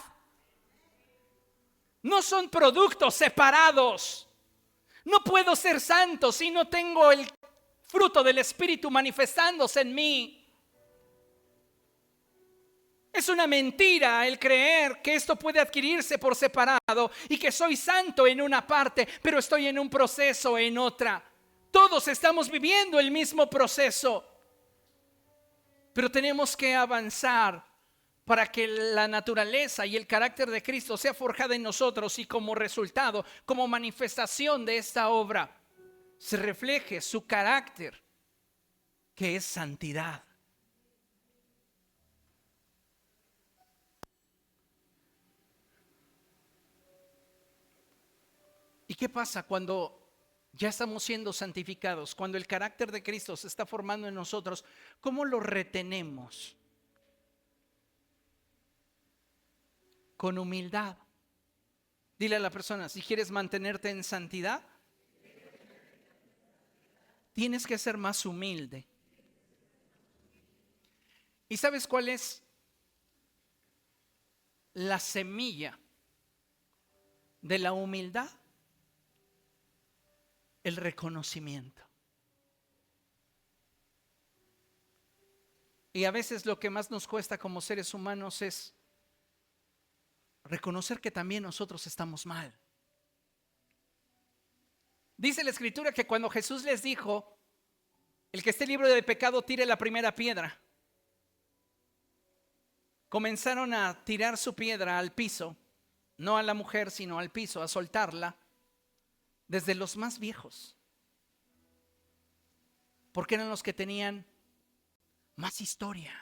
No son productos separados. No puedo ser santo si no tengo el fruto del Espíritu manifestándose en mí. Es una mentira el creer que esto puede adquirirse por separado y que soy santo en una parte, pero estoy en un proceso en otra. Todos estamos viviendo el mismo proceso, pero tenemos que avanzar para que la naturaleza y el carácter de Cristo sea forjada en nosotros, y como resultado, como manifestación de esta obra, se refleje su carácter, que es santidad. ¿Y qué pasa cuando ya estamos siendo santificados? Cuando el carácter de Cristo se está formando en nosotros, ¿cómo lo retenemos? Con humildad. Dile a la persona: si quieres mantenerte en santidad, tienes que ser más humilde. ¿Y sabes cuál es la semilla de la humildad? El reconocimiento. Y a veces lo que más nos cuesta como seres humanos es reconocer que también nosotros estamos mal. Dice la Escritura que cuando Jesús les dijo: el que esté libre de pecado tire la primera piedra, comenzaron a tirar su piedra al piso, no a la mujer sino al piso, a soltarla, desde los más viejos, porque eran los que tenían más historia.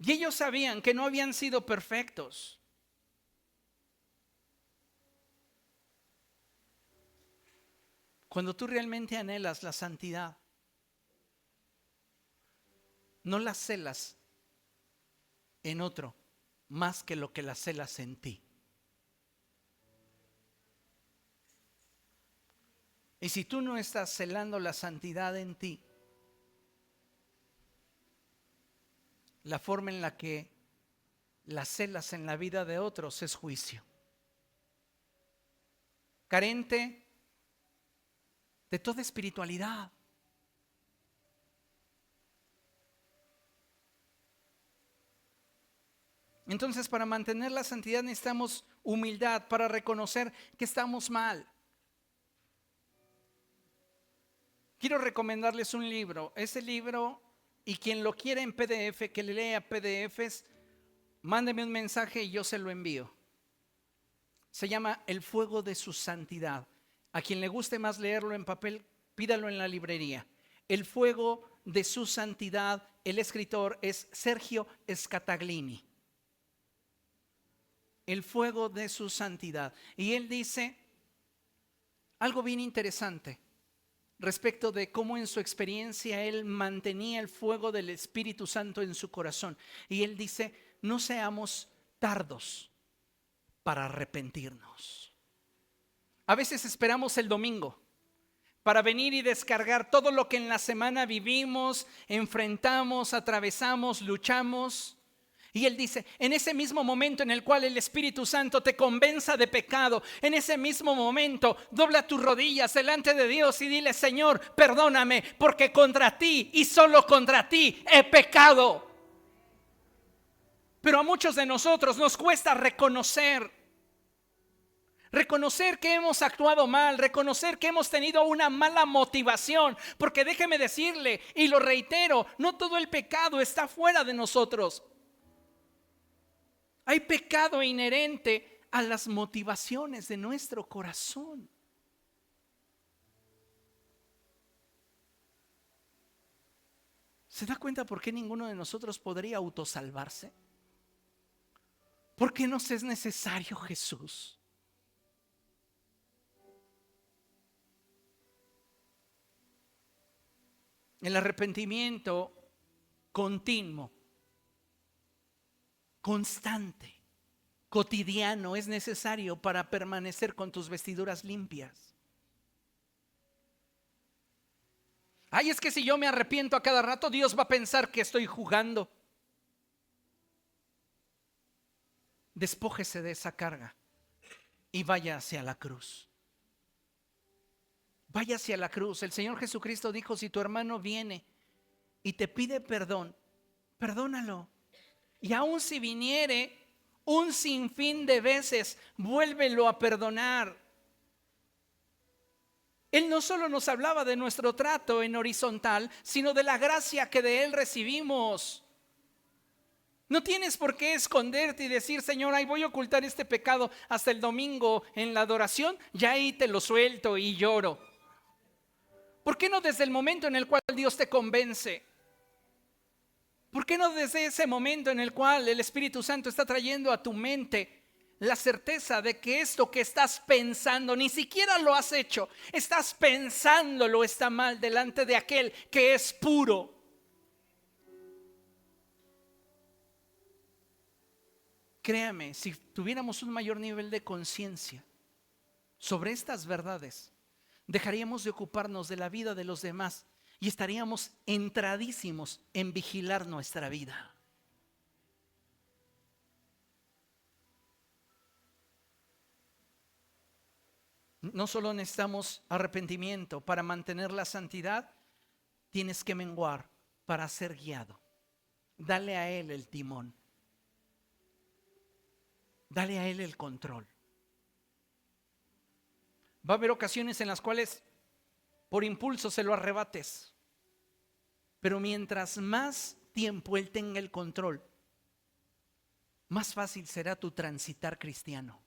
Y ellos sabían que no habían sido perfectos. Cuando tú realmente anhelas la santidad, no la celas en otro más que lo que la celas en ti. Y si tú no estás celando la santidad en ti, la forma en la que la celas en la vida de otros es juicio. Carente de toda espiritualidad. Entonces, para mantener la santidad necesitamos humildad para reconocer que estamos mal. Quiero recomendarles un libro. Ese libro, y quien lo quiera en PDF, que le lea PDFs, mándeme un mensaje y yo se lo envío. Se llama El fuego de su santidad. A quien le guste más leerlo en papel, pídalo en la librería. El fuego de su santidad. El escritor es Sergio Scataglini. El fuego de su santidad. Y él dice algo bien interesante respecto de cómo en su experiencia él mantenía el fuego del Espíritu Santo en su corazón. Y él dice, no seamos tardos para arrepentirnos. A veces esperamos el domingo para venir y descargar todo lo que en la semana vivimos, enfrentamos, atravesamos, luchamos. Y él dice, en ese mismo momento en el cual el Espíritu Santo te convenza de pecado, en ese mismo momento dobla tus rodillas delante de Dios y dile, Señor, perdóname, porque contra ti y solo contra ti he pecado. Pero a muchos de nosotros nos cuesta reconocer que hemos actuado mal, reconocer que hemos tenido una mala motivación, porque déjeme decirle, y lo reitero, no todo el pecado está fuera de nosotros. Hay pecado inherente a las motivaciones de nuestro corazón. ¿Se da cuenta por qué ninguno de nosotros podría autosalvarse? ¿Por qué nos es necesario Jesús? El arrepentimiento continuo, constante, cotidiano es necesario para permanecer con tus vestiduras limpias. Ay, es que si yo me arrepiento a cada rato, Dios va a pensar que estoy jugando. Despójese de esa carga y vaya hacia la cruz. Vaya hacia la cruz. El Señor Jesucristo dijo, si tu hermano viene y te pide perdón, perdónalo. Y aun si viniere un sinfín de veces, vuélvelo a perdonar. Él no solo nos hablaba de nuestro trato en horizontal, sino de la gracia que de Él recibimos. No tienes por qué esconderte y decir, Señor, ahí voy a ocultar este pecado hasta el domingo en la adoración, ya ahí te lo suelto y lloro. ¿Por qué no desde el momento en el cual Dios te convence? ¿Por qué no desde ese momento en el cual el Espíritu Santo está trayendo a tu mente la certeza de que esto que estás pensando ni siquiera lo has hecho, estás pensándolo, está mal delante de aquel que es puro? Créame, si tuviéramos un mayor nivel de conciencia sobre estas verdades, dejaríamos de ocuparnos de la vida de los demás y estaríamos entradísimos en vigilar nuestra vida. No solo necesitamos arrepentimiento para mantener la santidad, tienes que menguar para ser guiado. Dale a Él el timón. Dale a Él el control. Va a haber ocasiones en las cuales por impulso se lo arrebates. Pero mientras más tiempo Él tenga el control, más fácil será tu transitar cristiano.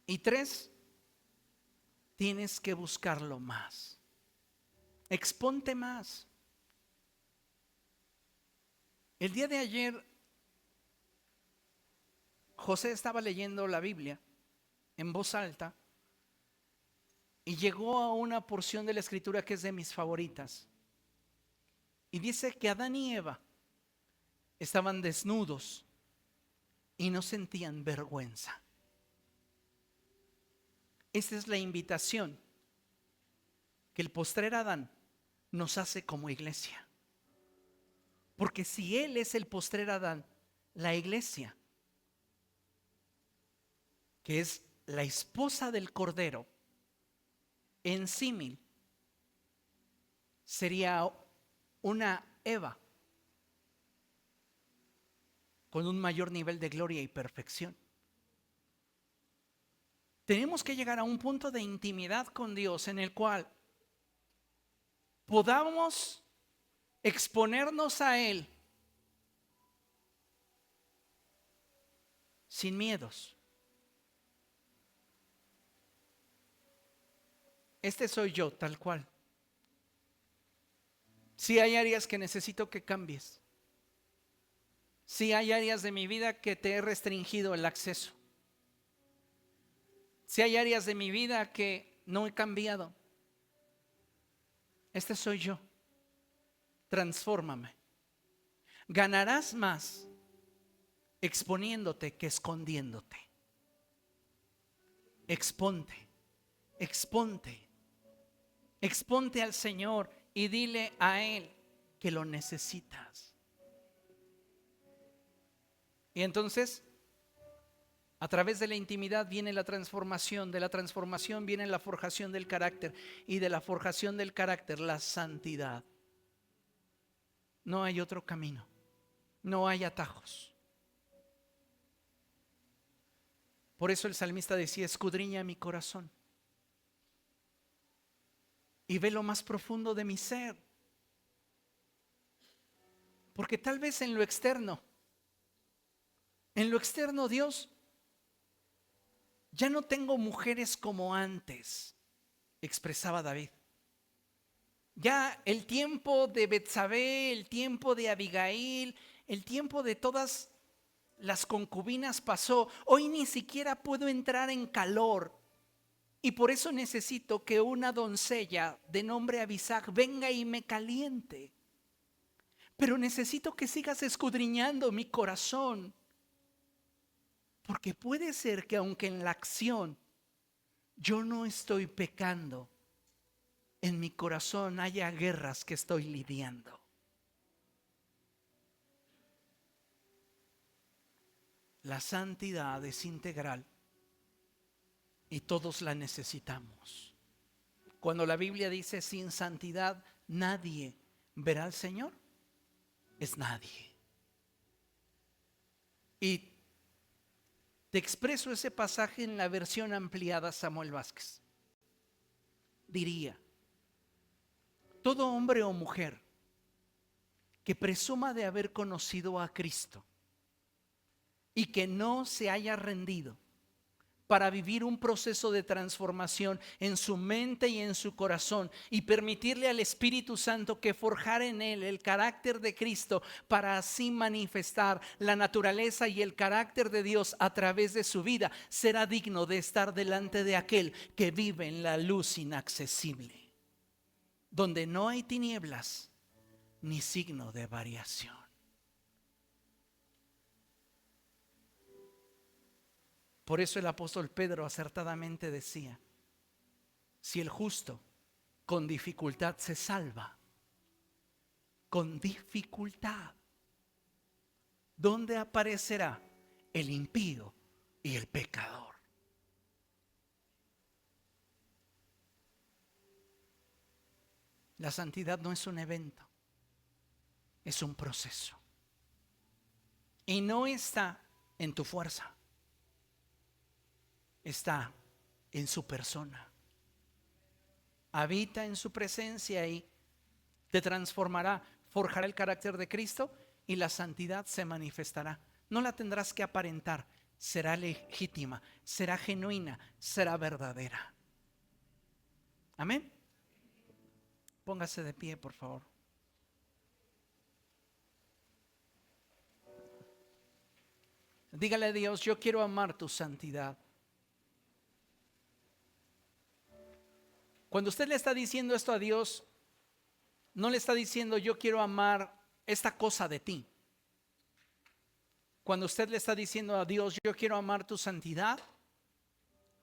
Y 3, tienes que buscarlo más. Exponte más. El día de ayer, José estaba leyendo la Biblia en voz alta y llegó a una porción de la escritura que es de mis favoritas. Y dice que Adán y Eva estaban desnudos y no sentían vergüenza. Esta es la invitación que el postrer Adán nos hace como iglesia. Porque si Él es el postrer Adán, la iglesia, que es la esposa del Cordero, en símil, sería una Eva con un mayor nivel de gloria y perfección. Tenemos que llegar a un punto de intimidad con Dios en el cual podamos exponernos a Él sin miedos. Este soy yo, tal cual. Si hay áreas que necesito que cambies. Si hay áreas de mi vida que te he restringido el acceso. Si hay áreas de mi vida que no he cambiado. Este soy yo. Transfórmame. Ganarás más exponiéndote que escondiéndote. Exponte, exponte, exponte al Señor y dile a Él que lo necesitas. Y entonces, a través de la intimidad viene la transformación, de la transformación viene la forjación del carácter y de la forjación del carácter la santidad. No hay otro camino, no hay atajos. Por eso el salmista decía: escudriña mi corazón y ve lo más profundo de mi ser. Porque tal vez en lo externo Dios, ya no tengo mujeres como antes, expresaba David. Ya el tiempo de Betsabé, el tiempo de Abigail, el tiempo de todas las concubinas pasó. Hoy ni siquiera puedo entrar en calor. Y por eso necesito que una doncella de nombre Abisag venga y me caliente. Pero necesito que sigas escudriñando mi corazón. Porque puede ser que aunque en la acción yo no estoy pecando, en mi corazón haya guerras que estoy lidiando. La santidad es integral y todos la necesitamos. Cuando la Biblia dice sin santidad nadie verá al Señor, es nadie. Y te expreso ese pasaje en la versión ampliada Samuel Vázquez. Diría: todo hombre o mujer que presuma de haber conocido a Cristo y que no se haya rendido para vivir un proceso de transformación en su mente y en su corazón y permitirle al Espíritu Santo que forjara en él el carácter de Cristo para así manifestar la naturaleza y el carácter de Dios a través de su vida, será digno de estar delante de aquel que vive en la luz inaccesible, donde no hay tinieblas ni signo de variación. Por eso el apóstol Pedro acertadamente decía: si el justo con dificultad se salva, con dificultad, ¿dónde aparecerá el impío y el pecador? La santidad no es un evento, es un proceso. Y no está en tu fuerza, está en su persona. Habita en su presencia y te transformará, forjará el carácter de Cristo y la santidad se manifestará. No la tendrás que aparentar, será legítima, será genuina, será verdadera. Amén. Póngase de pie, por favor. Dígale a Dios: yo quiero amar tu santidad. Cuando usted le está diciendo esto a Dios, no le está diciendo: yo quiero amar esta cosa de ti. Cuando usted le está diciendo a Dios, yo quiero amar tu santidad,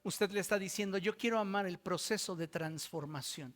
usted le está diciendo, yo quiero amar el proceso de transformación.